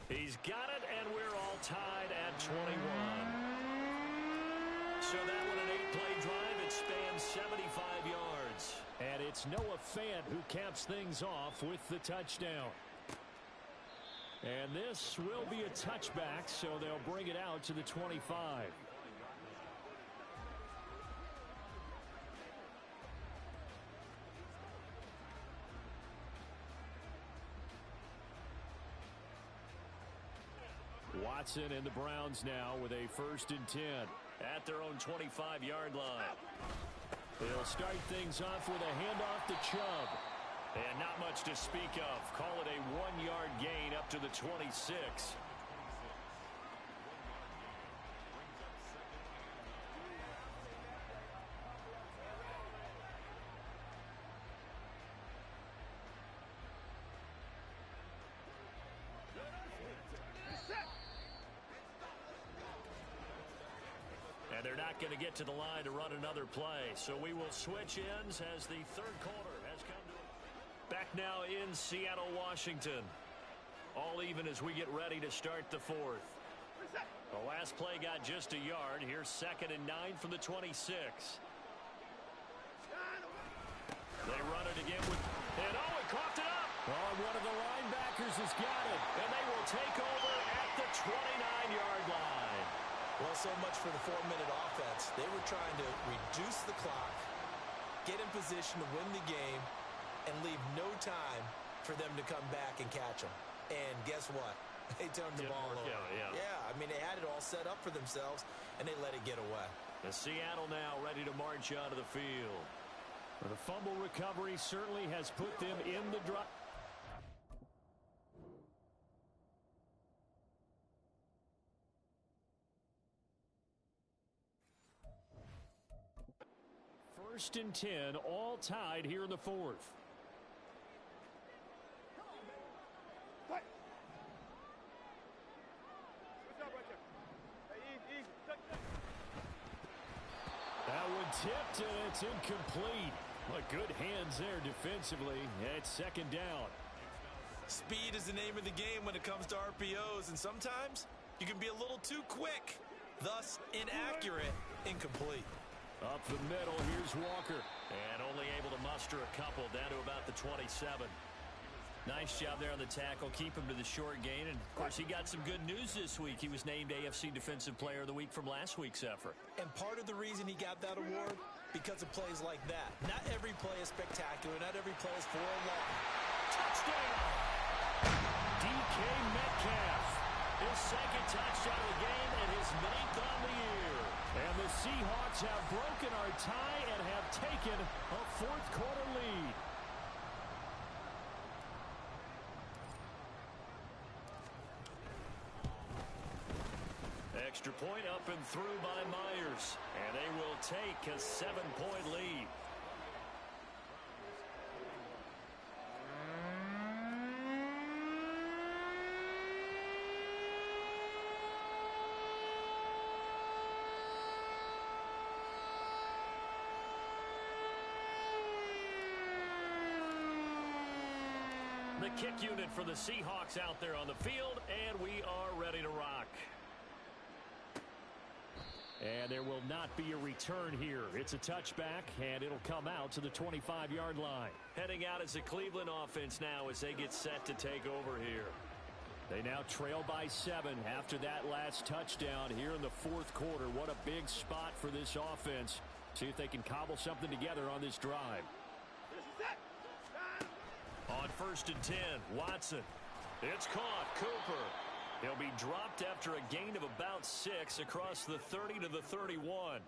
He's got it, and we're all tied at 21. So that one an 8-play drive. It spans 75 yards. And it's Noah Fant who caps things off with the touchdown. And this will be a touchback, so they'll bring it out to the 25. Watson and the Browns now with a 1st and 10. At their own 25-yard line. They'll start things off with a handoff to Chubb. And not much to speak of. Call it a 1-yard gain up to the 26. And they're not going to get to the line to run another play. So we will switch ends as the 3rd quarter has come to an end. Back now in Seattle, Washington. All even as we get ready to start the 4th. The last play got just a yard. Here's 2nd and 9 from the 26. They run it again with... And he coughed it up! Oh, one of the linebackers has got it. And they will take over at the 29-yard line. Well, so much for the 4-minute offense. They were trying to reduce the clock, get in position to win the game, and leave no time for them to come back and catch them. And guess what? They turned the ball over. Yeah, I mean, they had it all set up for themselves, and they let it get away. The Seattle now ready to march onto the field. Well, the fumble recovery certainly has put them in the drive. 1st and 10, all tied here in the 4th. That one tipped, and it's incomplete. But good hands there defensively. It's 2nd down. Speed is the name of the game when it comes to RPOs, and sometimes you can be a little too quick. Thus, inaccurate, incomplete. Up the middle, here's Walker. And only able to muster a couple down to about the 27. Nice job there on the tackle. Keep him to the short gain. And, of course, he got some good news this week. He was named AFC Defensive Player of the Week from last week's effort. And part of the reason he got that award, because of plays like that. Not every play is spectacular. Not every play is for a long. Touchdown! DK Metcalf. His 2nd touchdown of the game and his 9th on the year. And the Seahawks have broken our tie and have taken a 4th quarter lead. Extra point up and through by Myers. And they will take a 7-point lead. The kick unit for the Seahawks out there on the field, and we are ready to rock. And there will not be a return here. It's a touchback, and it'll come out to the 25-yard line. Heading out as a Cleveland offense now as they get set to take over here. They now trail by 7 after that last touchdown here in the 4th quarter. What a big spot for this offense. See if they can cobble something together on this drive. On 1st and 10, Watson. It's caught. Cooper. He'll be dropped after a gain of about 6 across the 30 to the 31.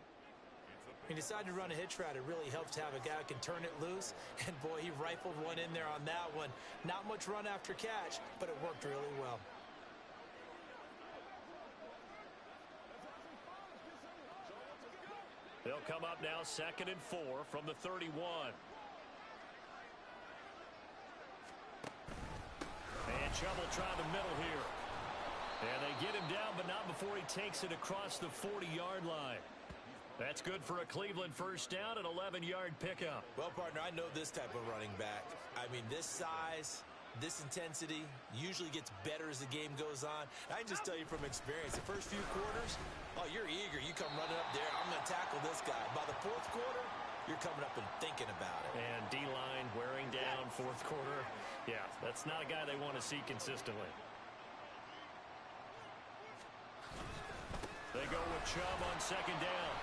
He decided to run a hitch route. It really helps to have a guy who can turn it loose. And, boy, he rifled one in there on that one. Not much run after catch, but it worked really well. They'll come up now 2nd and 4 from the 31. And Chubb try the middle here. And they get him down, but not before he takes it across the 40-yard line. That's good for a Cleveland first down, an 11-yard pickup. Well, partner, I know this type of running back. I mean, this size, this intensity usually gets better as the game goes on. I can just tell you from experience, the first few quarters, oh, you're eager. You come running up there, I'm going to tackle this guy. By the 4th quarter, you're coming up and thinking about it. And D-line wearing down 4th quarter. Yeah, that's not a guy they want to see consistently. They go with Chubb on 2nd down.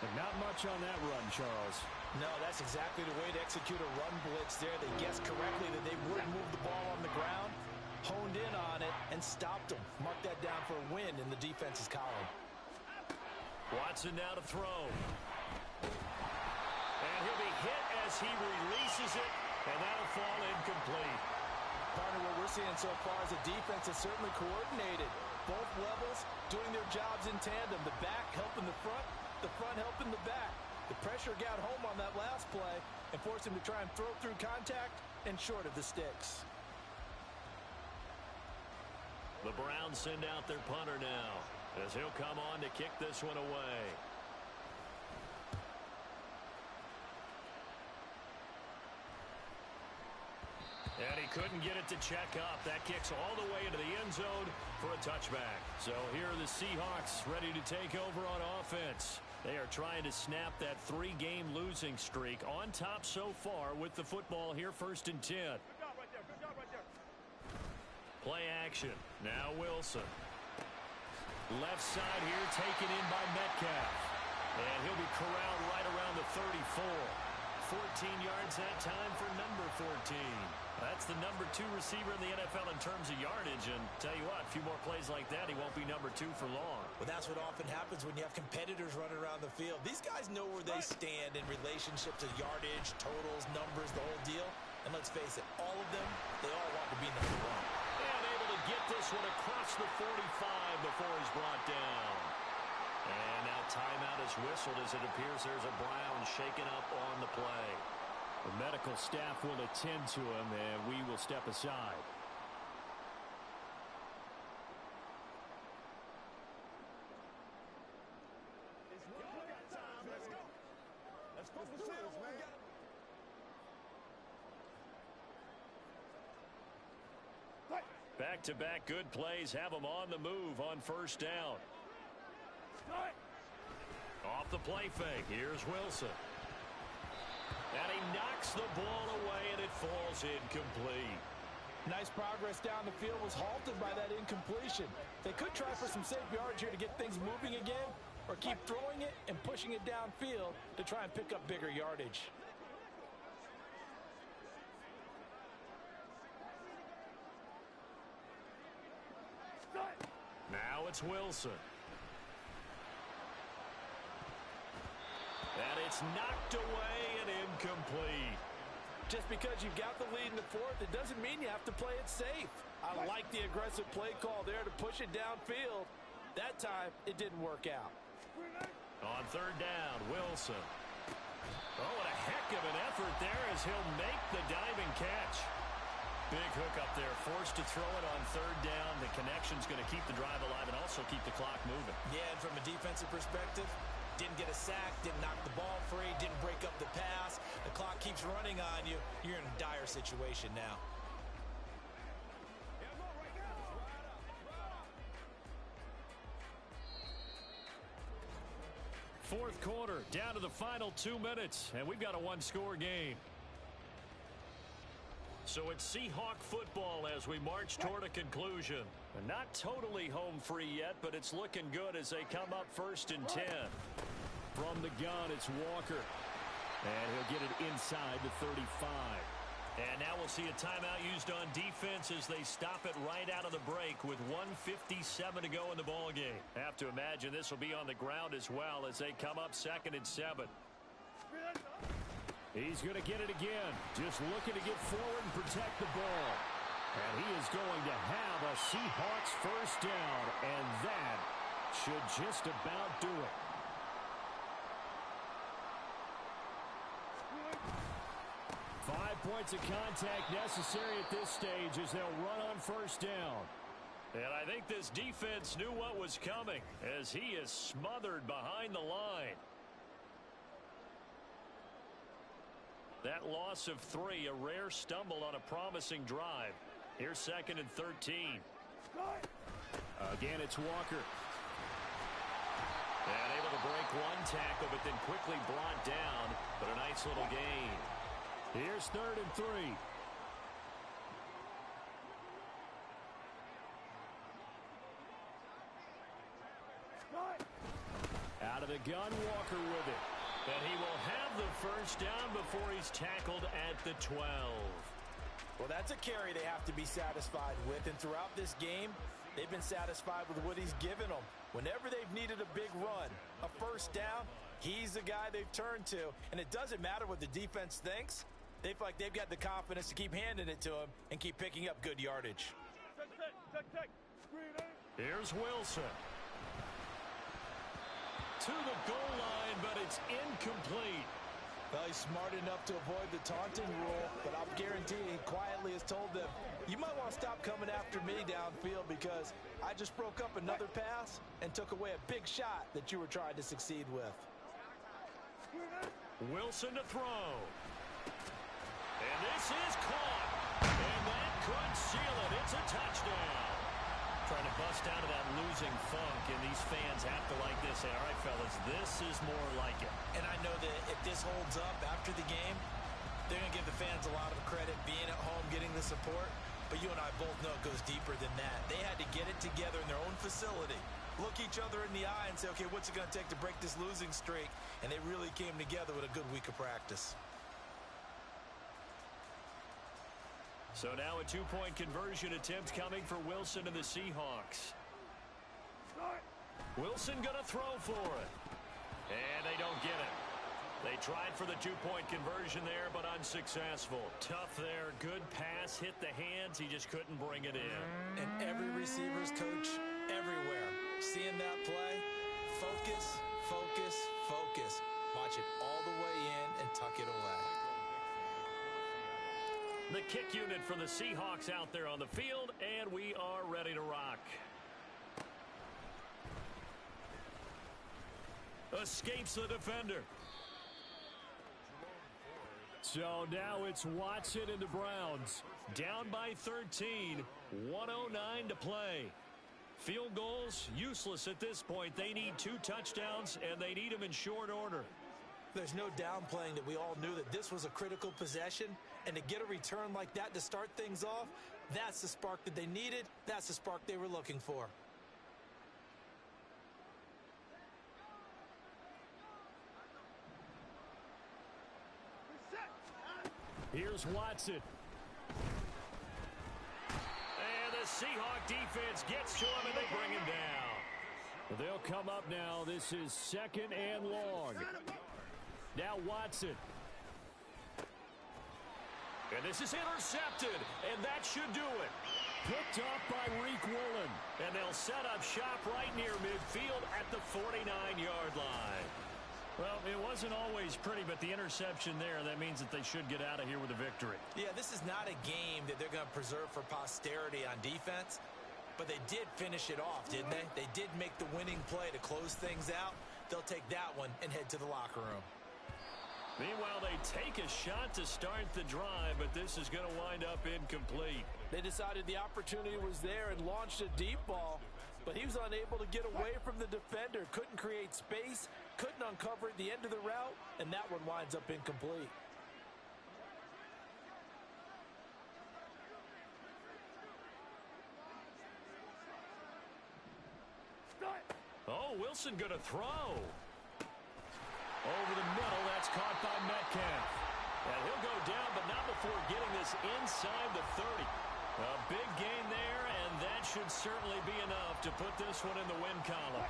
And not much on that run, Charles. No, that's exactly the way to execute a run blitz there. They guessed correctly that they wouldn't move the ball on the ground, honed in on it, and stopped them. Mark that down for a win in the defense's column. Watson now to throw. And he'll be hit as he releases it, and that'll fall incomplete. Partner, what we're seeing so far is the defense is certainly coordinated. Both levels doing their jobs in tandem. The back helping the front helping the back. The pressure got home on that last play and forced him to try and throw through contact and short of the sticks. The Browns send out their punter now as he'll come on to kick this one away. And he couldn't get it to check up. That kicks all the way into the end zone for a touchback. So here are the Seahawks ready to take over on offense. They are trying to snap that 3-game losing streak. On top so far with the football here, 1st and 10. Play action. Now Wilson. Left side here taken in by Metcalf. And he'll be corralled right around the 34. 14 yards that time for number 14. That's the number 2 receiver in the NFL in terms of yardage. And tell you what, a few more plays like that, he won't be number 2 for long. Well, that's what often happens when you have competitors running around the field. These guys know where they stand in relationship to yardage, totals, numbers, the whole deal. And let's face it, all of them, they all want to be number 1. And able to get this one across the 45 before he's brought down. And now timeout is whistled as it appears there's a Brown shaken up on the play. The medical staff will attend to him, and we will step aside. Back-to-back good plays have him on the move on first down. Off the play fake. Here's Wilson. And he knocks the ball away, and it falls incomplete. Nice progress down the field was halted by that incompletion. They could try for some safe yards here to get things moving again, or keep throwing it and pushing it downfield to try and pick up bigger yardage. Now it's Wilson. And it's knocked away and incomplete. Just because you've got the lead in the fourth, it doesn't mean you have to play it safe. I like the aggressive play call there to push it downfield. That time, it didn't work out. On third down, Wilson. Oh, what a heck of an effort there as he'll make the diving catch. Big hook up there, forced to throw it on third down. The connection's going to keep the drive alive and also keep the clock moving. Yeah, and from a defensive perspective, didn't get a sack, didn't knock the ball free, didn't break up the pass. The clock keeps running on you. You're in a dire situation now. Fourth quarter, down to the final 2 minutes, and we've got a one-score game. So it's Seahawk football as we march toward a conclusion. Not totally home free yet, but it's looking good as they come up 1st and 10. From the gun, it's Walker. And he'll get it inside the 35. And now we'll see a timeout used on defense as they stop it right out of the break with 1:57 to go in the ball game. Have to imagine this will be on the ground as well as they come up 2nd and 7. He's going to get it again. Just looking to get forward and protect the ball. And he is going to have a Seahawks first down. And that should just about do it. Points of contact necessary at this stage as they'll run on first down. And I think this defense knew what was coming as he is smothered behind the line. That loss of 3, a rare stumble on a promising drive. Here's 2nd and 13. Again, it's Walker. And able to break one tackle, but then quickly brought down. But a nice little gain. Here's 3rd and 3. Out of the gun, Walker with it. And he will have the first down before he's tackled at the 12. Well, that's a carry they have to be satisfied with. And throughout this game, they've been satisfied with what he's given them. Whenever they've needed a big run, a first down, he's the guy they've turned to. And it doesn't matter what the defense thinks. They feel like they've got the confidence to keep handing it to him and keep picking up good yardage. Here's Wilson. To the goal line, but it's incomplete. Well, he's smart enough to avoid the taunting rule, but I'll guarantee he quietly has told them, you might want to stop coming after me downfield because I just broke up another pass and took away a big shot that you were trying to succeed with. Wilson to throw. And this is caught. And that could seal it. It's a touchdown. Trying to bust out of that losing funk, and these fans have to like this. Say, all right, fellas, this is more like it. And I know that if this holds up after the game, they're going to give the fans a lot of credit being at home, getting the support. But you and I both know it goes deeper than that. They had to get it together in their own facility, look each other in the eye and say, okay, what's it going to take to break this losing streak? And they really came together with a good week of practice. So now a two-point conversion attempt coming for Wilson and the Seahawks. Wilson going to throw for it. And they don't get it. They tried for the two-point conversion there, but unsuccessful. Tough there. Good pass. Hit the hands. He just couldn't bring it in. And every receiver's coach everywhere, seeing that play, focus, The kick unit for the Seahawks out there on the field, and we are ready to rock. Escapes the defender. So now it's Watson and the Browns. Down by 13, 1:09 to play. Field goals, useless at this point. They need 2 touchdowns, and they need them in short order. There's no downplaying that we all knew that this was a critical possession, and to get a return like that to start things off, that's the spark that they needed. That's the spark they were looking for. Here's Watson. And the Seahawk defense gets to him, and they bring him down. They'll come up now. This is 2nd and long. Now Watson. And this is intercepted, and that should do it. Picked up by Reek Woolen. And they'll set up shop right near midfield at the 49-yard line. Well, it wasn't always pretty, but the interception there, that means that they should get out of here with a victory. Yeah, this is not a game that they're going to preserve for posterity on defense, but they did finish it off, didn't they? They did make the winning play to close things out. They'll take that one and head to the locker room. Meanwhile, they take a shot to start the drive, but this is going to wind up incomplete. They decided the opportunity was there and launched a deep ball, but he was unable to get away from the defender. Couldn't create space, couldn't uncover at the end of the route, and that one winds up incomplete. Oh, Wilson going to throw. Over the middle, that's caught by Metcalf. And he'll go down, but not before getting this inside the 30. A big gain there, and that should certainly be enough to put this one in the win column.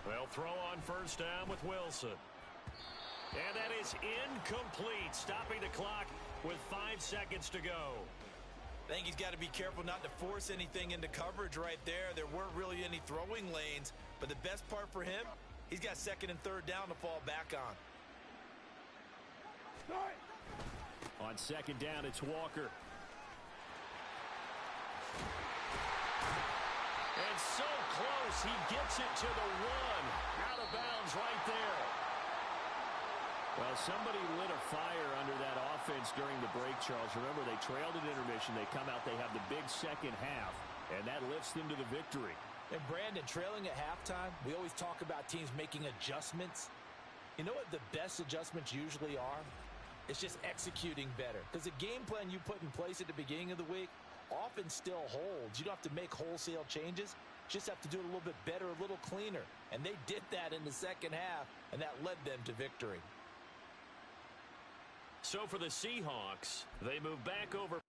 They'll throw on first down with Wilson. And that is incomplete, stopping the clock with 5 seconds to go. I think he's got to be careful not to force anything into coverage right there. There weren't really any throwing lanes, but the best part for him, he's got 2nd and 3rd down to fall back on. On 2nd down, it's Walker. And so close, he gets it to the 1. Out of bounds right there. Well, somebody lit a fire under that offense during the break, Charles. Remember, they trailed at intermission. They come out, they have the big second half, and that lifts them to the victory. And, Brandon, trailing at halftime, we always talk about teams making adjustments. You know what the best adjustments usually are? It's just executing better. Because the game plan you put in place at the beginning of the week often still holds. You don't have to make wholesale changes. Just have to do it a little bit better, a little cleaner. And they did that in the second half, and that led them to victory. So for the Seahawks, they move back over.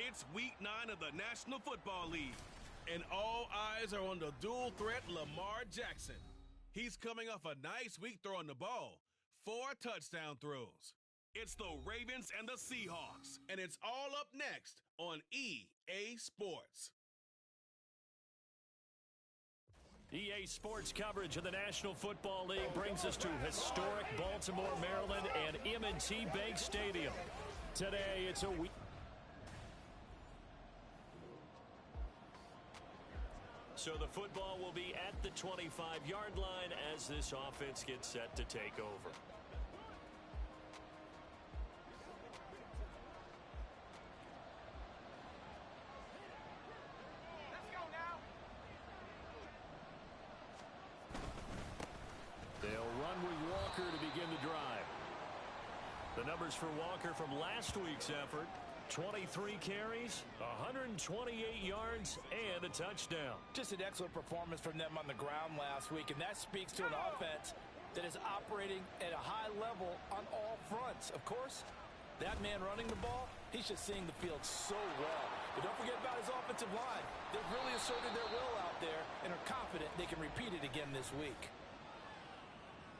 It's week 9 of the National Football League, and all eyes are on the dual threat Lamar Jackson. He's coming off a nice week throwing the ball, 4 touchdown throws. It's the Ravens and the Seahawks, and it's all up next on EA Sports. EA Sports coverage of the National Football League brings us to historic Baltimore, Maryland, and M&T Bank Stadium. Today, it's a week. So the football will be at the 25-yard line as this offense gets set to take over. Let's go now. They'll run with Walker to begin the drive. The numbers for Walker from last week's effort: 23 carries, 128 yards, and a touchdown. Just an excellent performance from them on the ground last week, and that speaks to an offense that is operating at a high level on all fronts. Of course, that man running the ball, he's just seeing the field so well. But don't forget about his offensive line. They've really asserted their will out there and are confident they can repeat it again this week.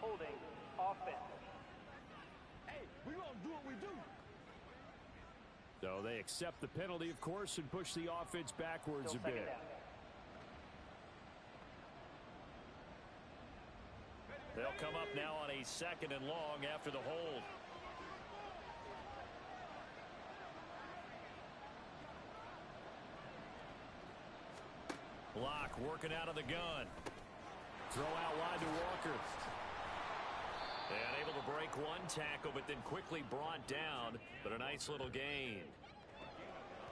Holding offense. Hey, we're going to do what we do. So they accept the penalty, of course, and push the offense backwards a bit. They'll come up now on a 2nd and long after the hold. Block working out of the gun. Throw out wide to Walker. And able to break one tackle, but then quickly brought down. But a nice little gain.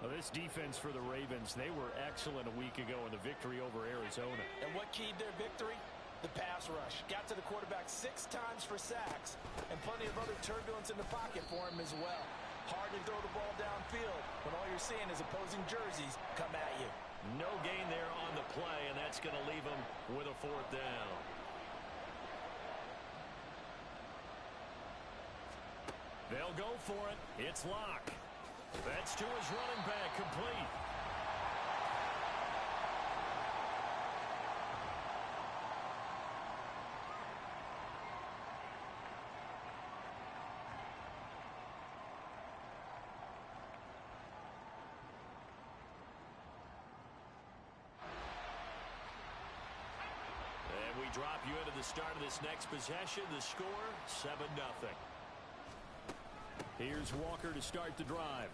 Well, this defense for the Ravens, they were excellent a week ago in the victory over Arizona. And what keyed their victory? The pass rush. Got to the quarterback 6 times for sacks, and plenty of other turbulence in the pocket for him as well. Hard to throw the ball downfield when all you're seeing is opposing jerseys come at you. No gain there on the play, and that's going to leave him with a 4th down. They'll go for it. It's Locke. That's to his running back, complete. And we drop you into the start of this next possession. The score, 7-0. Here's Walker to start the drive.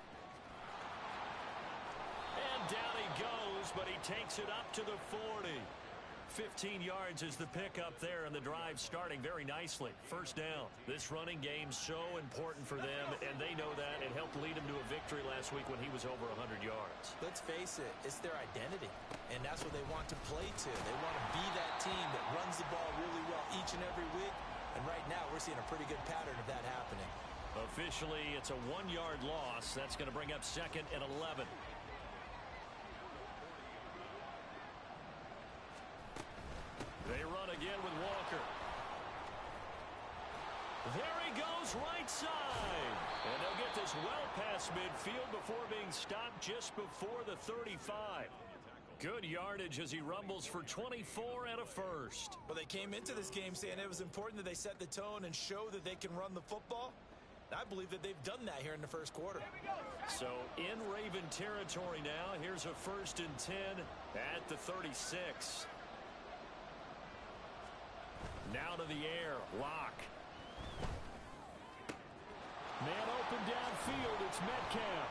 And down he goes, but he takes it up to the 40. 15 yards is the pickup there, and the drive starting very nicely. 1st down. This running game so important for them, and they know that. It helped lead him to a victory last week when he was over 100 yards. Let's face it, it's their identity, and that's what they want to play to. They want to be that team that runs the ball really well each and every week, and right now we're seeing a pretty good pattern of that happening. Officially, it's a 1-yard loss. That's going to bring up 2nd and 11. They run again with Walker. There he goes, right side. And they'll get this well past midfield before being stopped just before the 35. Good yardage as he rumbles for 24 and a 1st. Well, they came into this game saying it was important that they set the tone and show that they can run the football. I believe that they've done that here in the 1st quarter. So in Raven territory now. Here's a 1st and 10 at the 36. Now to the air. Locke. Man open downfield. It's Metcalf.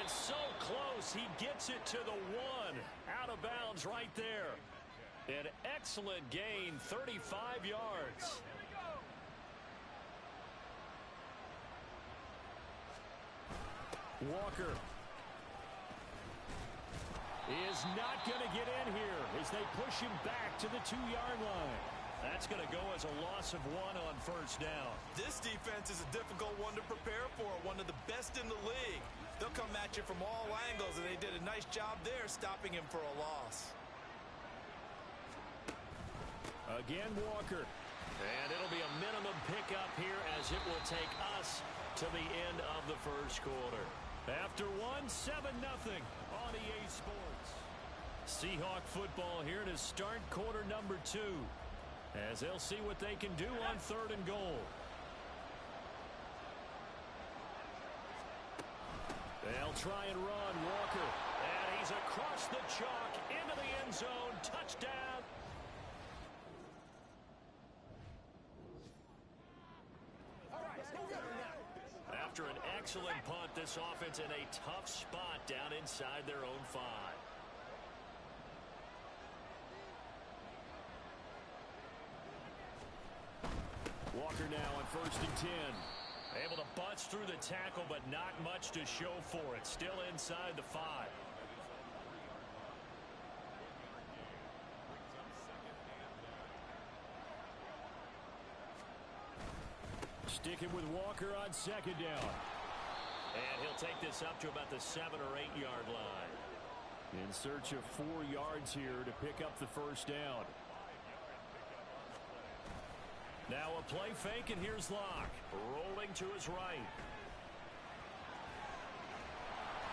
And so close. He gets it to the 1. Out of bounds right there. An excellent gain. 35 yards. Walker is not going to get in here as they push him back to the 2-yard line. That's going to go as a loss of 1 on 1st down. This defense is a difficult one to prepare for, one of the best in the league. They'll come at you from all angles, and they did a nice job there stopping him for a loss. Again, Walker. And it'll be a minimum pickup here as it will take us to the end of the 1st quarter. After one, 7-0 on EA Sports. Seahawk football here to start quarter number 2, as they'll see what they can do on 3rd and goal. They'll try and run. Walker. And he's across the chalk into the end zone. Touchdown. After an excellent punt, this offense in a tough spot down inside their own 5. Walker now on 1st and 10. Able to bust through the tackle, but not much to show for it. Still inside the 5. Sticking with Walker on 2nd down. And he'll take this up to about the 7 or 8 yard line. In search of 4 yards here to pick up the 1st down. Now a play fake, and here's Locke. Rolling to his right.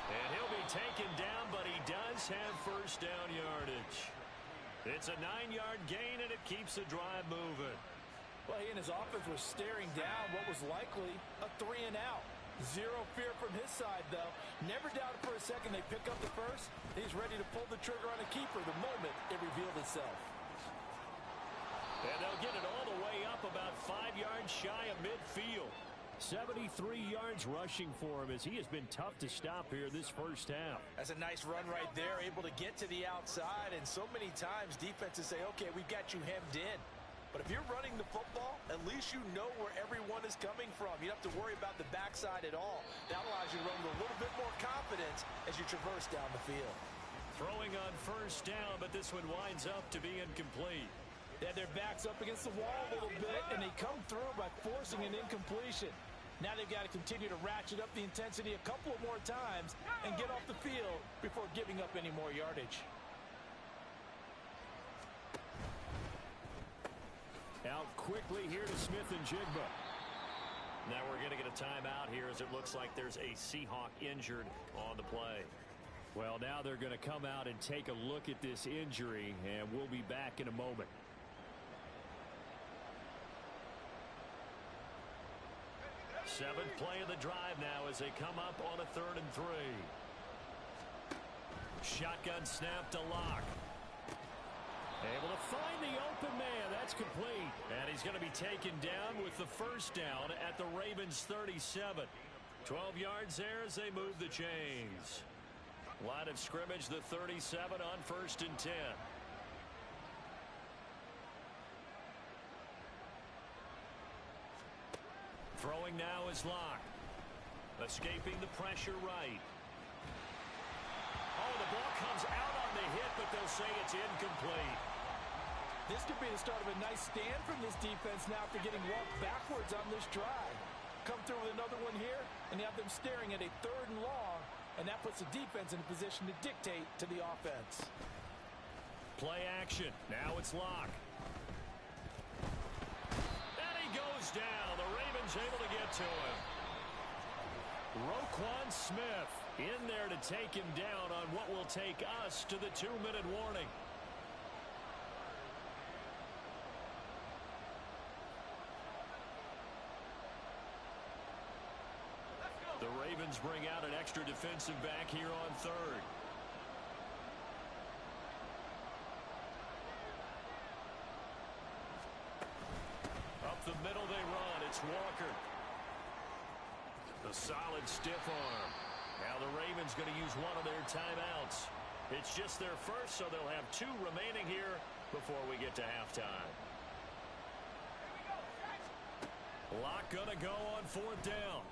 And he'll be taken down, but he does have 1st down yardage. It's a 9-yard gain, and it keeps the drive moving. Well, he and his offense were staring down what was likely a 3 and out. Zero fear from his side, though. Never doubted for a second they pick up the 1st. He's ready to pull the trigger on a keeper the moment it revealed itself. And they'll get it all the way up about 5 yards shy of midfield. 73 yards rushing for him, as he has been tough to stop here this 1st half. That's a nice run right there, able to get to the outside. And so many times defenses say, okay, we've got you hemmed in. But if you're running the football, at least you know where everyone is coming from. You don't have to worry about the backside at all. That allows you to run with a little bit more confidence as you traverse down the field. Throwing on 1st down, but this one winds up to be incomplete. Yeah, their back's up against the wall a little bit, and they come through by forcing an incompletion. Now they've got to continue to ratchet up the intensity a couple of more times and get off the field before giving up any more yardage. Out quickly here to Smith and Jigba. Now we're going to get a timeout here, as it looks like there's a Seahawk injured on the play. Well, now they're going to come out and take a look at this injury, and we'll be back in a moment. Seventh play of the drive now as they come up on a 3rd and 3. Shotgun snap to Locke. Able to find the open man. That's complete. And he's going to be taken down with the 1st down at the Ravens 37. 12 yards there as they move the chains. Line of scrimmage, the 37 on 1st and 10. Throwing now is Locke. Escaping the pressure right. Oh, the ball comes out on the hit, but they'll say it's incomplete. This could be the start of a nice stand from this defense now after getting walked backwards on this drive. Come through with another one here, and you have them staring at a 3rd and long, and that puts the defense in a position to dictate to the offense. Play action. Now it's Locke. And he goes down. The Ravens able to get to him. Roquan Smith in there to take him down on what will take us to the 2-minute warning. The Ravens bring out an extra defensive back here on 3rd. Up the middle they run. It's Walker. The solid stiff arm. Now the Ravens going to use one of their timeouts. It's just their 1st, so they'll have 2 remaining here before we get to halftime. Locke going to go on 4th down.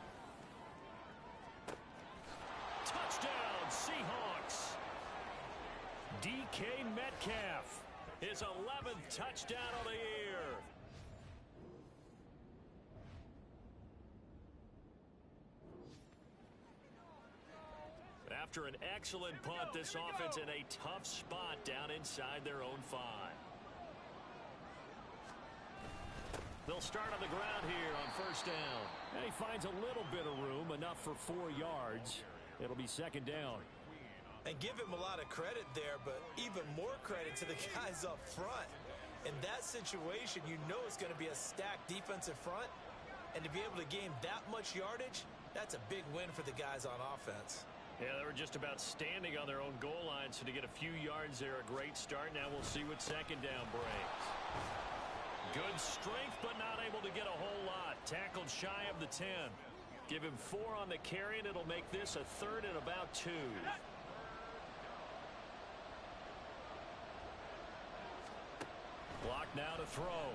Touchdown, Seahawks. DK Metcalf, his 11th touchdown of the year. After an excellent punt, this offense in a tough spot down inside their own 5. They'll start on the ground here on 1st down. And he finds a little bit of room, enough for 4 yards. It'll be second down. And give him a lot of credit there, but even more credit to the guys up front. In that situation, you know it's going to be a stacked defensive front. And to be able to gain that much yardage, that's a big win for the guys on offense. Yeah, they were just about standing on their own goal line, so to get a few yards there, a great start. Now we'll see what second down brings. Good strength, but not able to get a whole lot. Tackled shy of the 10. Give him 4 on the carry, and it'll make this a 3rd and about 2. Block now to throw.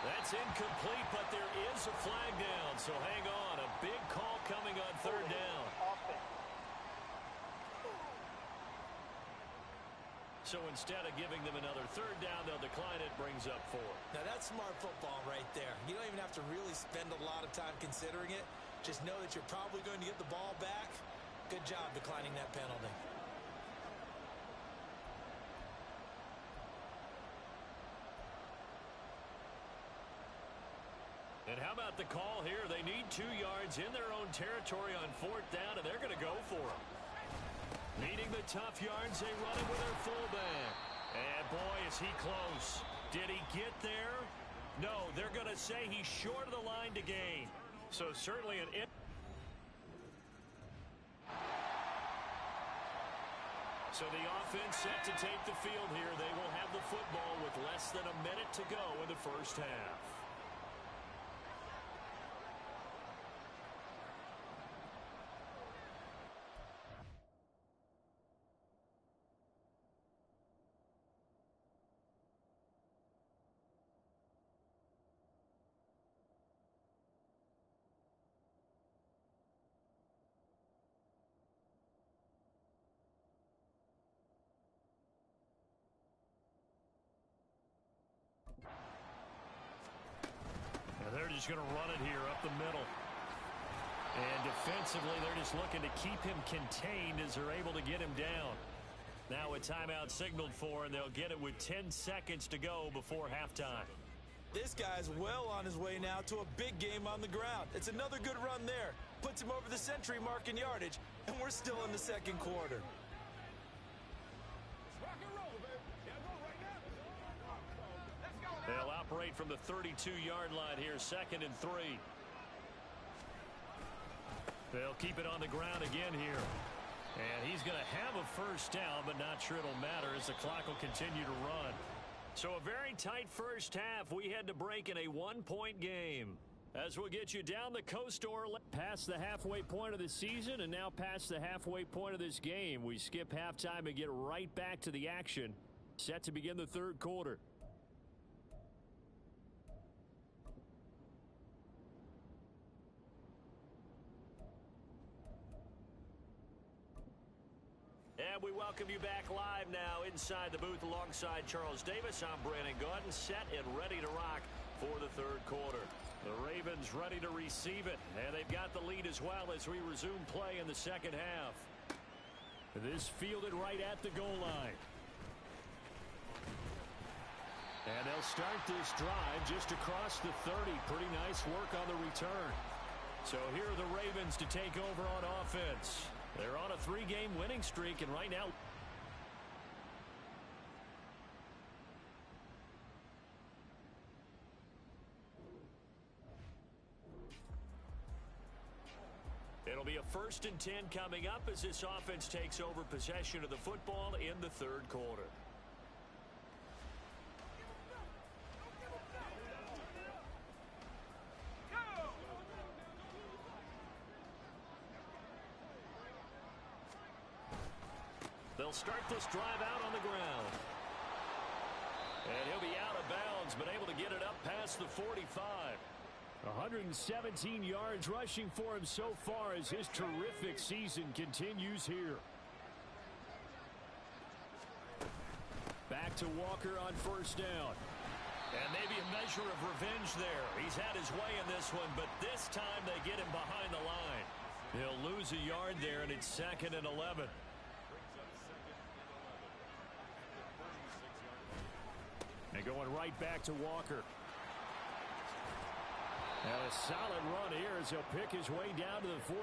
That's incomplete, but there is a flag down, so hang on. A big call coming on 3rd down. So instead of giving them another 3rd down, they'll decline it, brings up 4. Now that's smart football right there. You don't even have to really spend a lot of time considering it. Just know that you're probably going to get the ball back. Good job declining that penalty. And how about the call here? They need 2 yards in their own territory on 4th down, and they're going to go for it. Needing the tough yards, they run it with their fullback. And boy, is he close. Did he get there? No, they're going to say he's short of the line to gain. So certainly an... So the offense set to take the field here. They will have the football with less than a minute to go in the first half. They're just going to run it here up the middle. And defensively, they're just looking to keep him contained as they're able to get him down. Now a timeout signaled for, and they'll get it with 10 seconds to go before halftime. This guy's well on his way now to a big game on the ground. It's another good run there. Puts him over the century mark in yardage, and we're still in the second quarter. They'll operate from the 32-yard line here, 2nd and 3. They'll keep it on the ground again here. And he's going to have a first down, but not sure it'll matter as the clock will continue to run. So a very tight first half. We had to break in a 1-point game. As we'll get you down the coast or past the halfway point of the season and now past the halfway point of this game. We skip halftime and get right back to the action. Set to begin the 3rd quarter. And we welcome you back live now inside the booth alongside Charles Davis. I'm Brandon Gaudin, set and ready to rock for the 3rd quarter. The Ravens ready to receive it, and they've got the lead as well as we resume play in the second half. This fielded right at the goal line. And they'll start this drive just across the 30. Pretty nice work on the return. So here are the Ravens to take over on offense. They're on a 3-game winning streak, and right now... It'll be a 1st and 10 coming up as this offense takes over possession of the football in the 3rd quarter. They'll start this drive out on the ground. And he'll be out of bounds, but able to get it up past the 45. 117 yards rushing for him so far as his terrific season continues here. Back to Walker on 1st down. And maybe a measure of revenge there. He's had his way in this one, but this time they get him behind the line. He'll lose a yard there, and it's 2nd and 11. And going right back to Walker. And a solid run here as he'll pick his way down to the 4.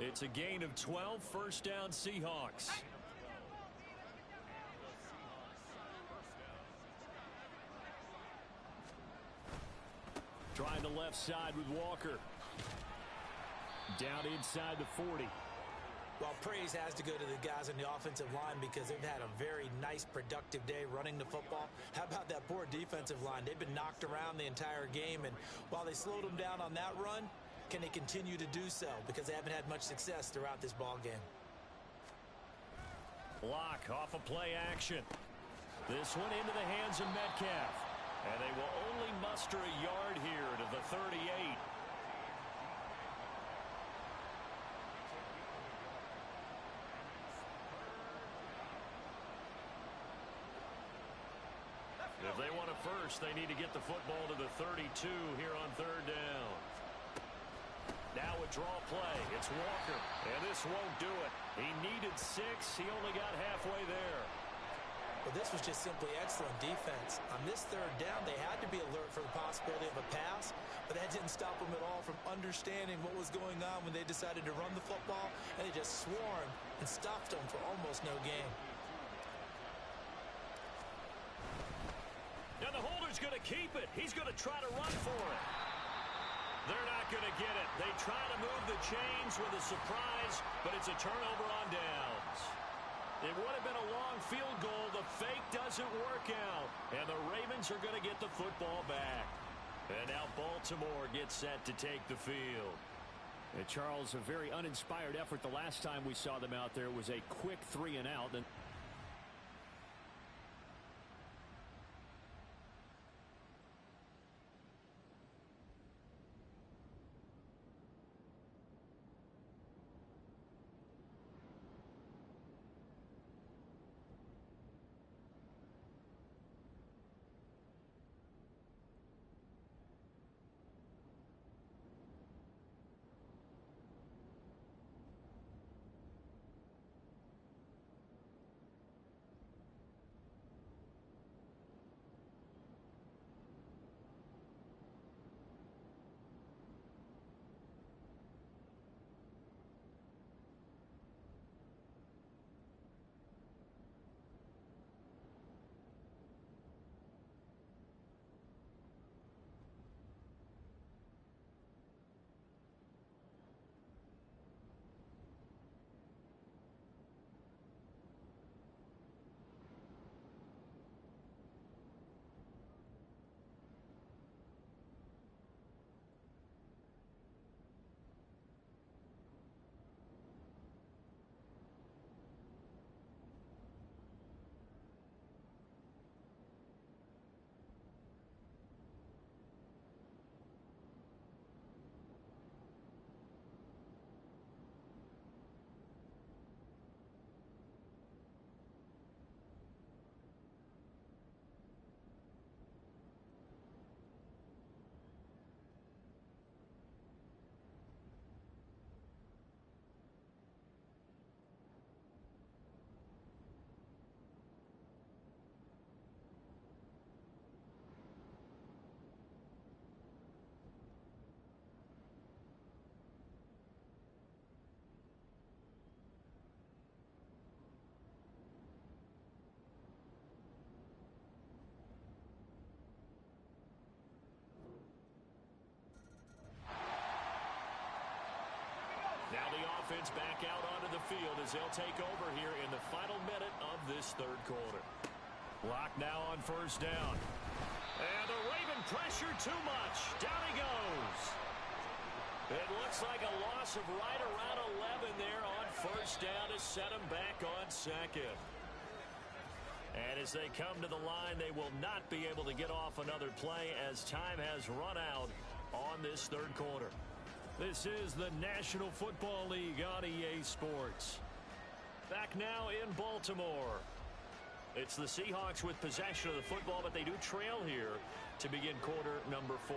It's a gain of 12, first down Seahawks. Trying the left side with Walker. Down inside the 40. Well, praise has to go to the guys on the offensive line because they've had a very nice, productive day running the football. How about that poor defensive line? They've been knocked around the entire game, and while they slowed them down on that run, can they continue to do so? Because they haven't had much success throughout this ball game. Block off a play action. This one into the hands of Metcalf. And they will only muster a yard here to the 38. If they want a first, they need to get the football to the 32 here on third down. Now a draw play. It's Walker. And this won't do it. He needed 6. He only got halfway there. Well, this was just simply excellent defense. On this third down, they had to be alert for the possibility of a pass, but that didn't stop them at all from understanding what was going on when they decided to run the football, and they just swarmed and stopped them for almost no gain. Now the holder's going to keep it. He's going to try to run for it. They're not going to get it. They try to move the chains with a surprise, but it's a turnover on downs. It would have been a long field goal. The fake doesn't work out, and the Ravens are going to get the football back. And now Baltimore gets set to take the field. And Charles, a very uninspired effort. The last time we saw them out there was a quick 3 and out. offense back out onto the field as they'll take over here in the final minute of this third quarter. Lock now on first down. And the Raven pressure too much. Down he goes. It looks like a loss of right around 11 there on first down to set him back on second. And as they come to the line, they will not be able to get off another play as time has run out on this third quarter. This is the National Football League on EA Sports. Back now in Baltimore. It's the Seahawks with possession of the football, but they do trail here to begin quarter number 4.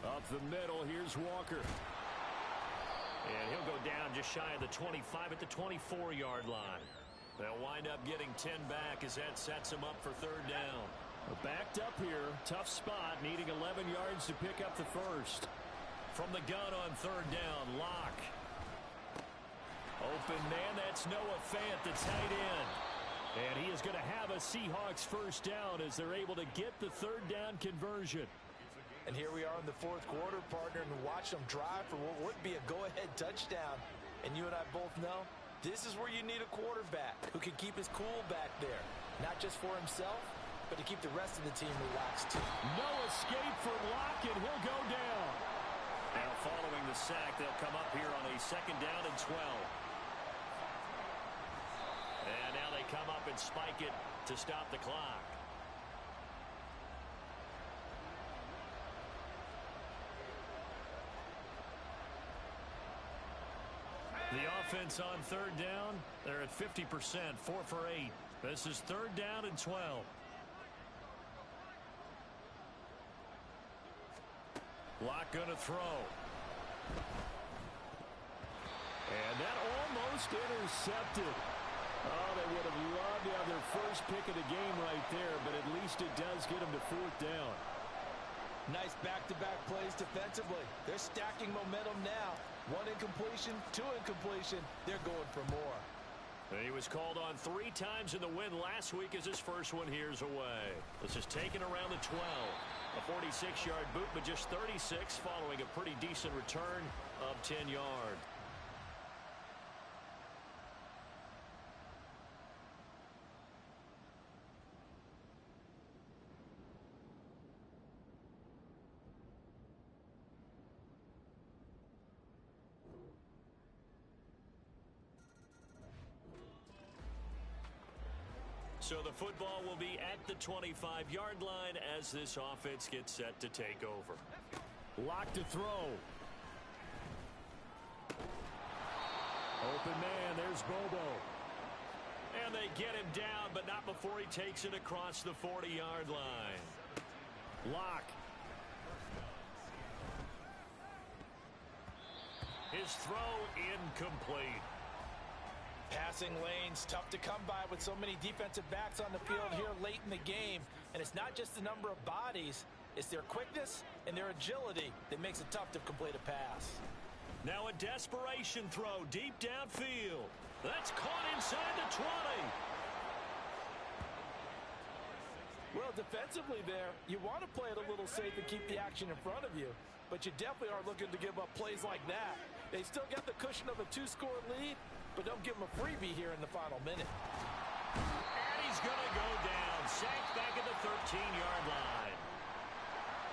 Up the middle, here's Walker. And he'll go down just shy of the 25 at the 24-yard line. They'll wind up getting 10 back as that sets them up for third down. Backed up here, tough spot, needing 11 yards to pick up the first. From the gun on third down, Locke. Open man, that's Noah Fant, the tight end. And he is going to have a Seahawks first down as they're able to get the third down conversion. And here we are in the fourth quarter, partner, and watch them drive for what would be a go-ahead touchdown. And you and I both know this is where you need a quarterback who can keep his cool back there. Not just for himself, but to keep the rest of the team relaxed too. No escape for Locke, and he'll go down. Now following the sack, they'll come up here on a second down and 12. And now they come up and spike it to stop the clock. The offense on third down, they're at 50%, 4 for 8. This is third down and 12. Locke gonna throw. And that almost intercepted. Oh, they would have loved to have their first pick of the game right there, but at least it does get them to fourth down. Nice back-to-back plays defensively. They're stacking momentum now. 1 incompletion, 2 incompletion. They're going for more. He was called on 3 times in the win last week as his first one here's away. This is taken around the 12. A 46-yard boot, but just 36 following a pretty decent return of 10 yards. So the football will be at the 25-yard line as this offense gets set to take over. Locke to throw. Open man, there's Bobo. And they get him down, but not before he takes it across the 40-yard line. Locke. His throw incomplete. Passing lanes, tough to come by with so many defensive backs on the field here late in the game. And it's not just the number of bodies, it's their quickness and their agility that makes it tough to complete a pass. Now a desperation throw deep downfield. That's caught inside the 20. Well, defensively there, you want to play it a little safe and keep the action in front of you. But you definitely are looking to give up plays like that. They still get the cushion of a 2-score lead, but don't give him a freebie here in the final minute. And he's going to go down. Sacked back at the 13-yard line.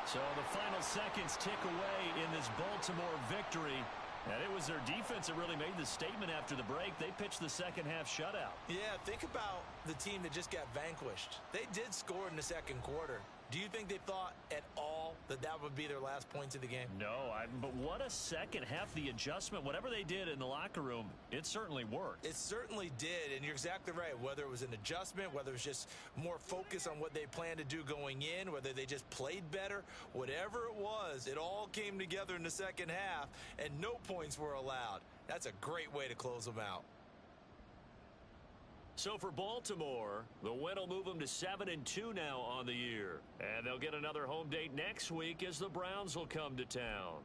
So the final seconds tick away in this Baltimore victory. And it was their defense that really made the statement after the break. They pitched the second half shutout. Yeah, think about the team that just got vanquished. They did score in the second quarter. Do you think they thought at all that would be their last points of the game? No, but what a second half. The adjustment, whatever they did in the locker room, it certainly worked. It certainly did, and you're exactly right. Whether it was an adjustment, whether it was just more focus on what they planned to do going in, whether they just played better, whatever it was, it all came together in the second half, and no points were allowed. That's a great way to close them out. So for Baltimore, the win will move them to 7-2 now on the year. And they'll get another home date next week as the Browns will come to town.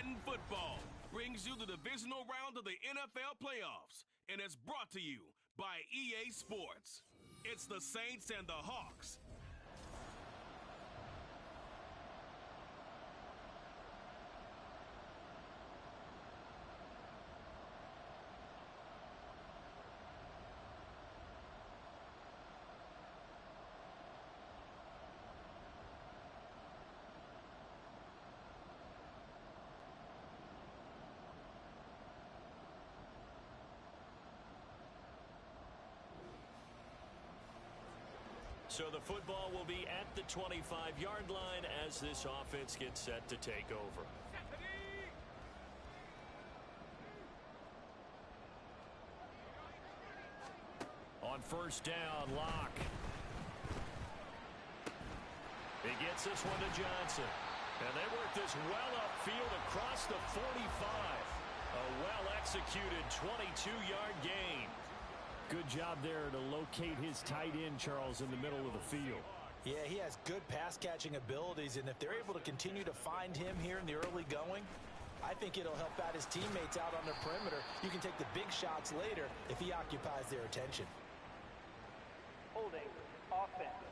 Madden Football brings you the divisional round of the NFL playoffs, and it's brought to you by EA Sports. It's the Saints and the Hawks. So the football will be at the 25-yard line as this offense gets set to take over. On first down, Locke. He gets this one to Johnson. And they work this well upfield across the 45. A well-executed 22-yard gain. Good job there to locate his tight end, Charles, in the middle of the field. Yeah, he has good pass-catching abilities, and if they're able to continue to find him here in the early going, I think it'll help out his teammates out on the perimeter. You can take the big shots later if he occupies their attention. Holding offense.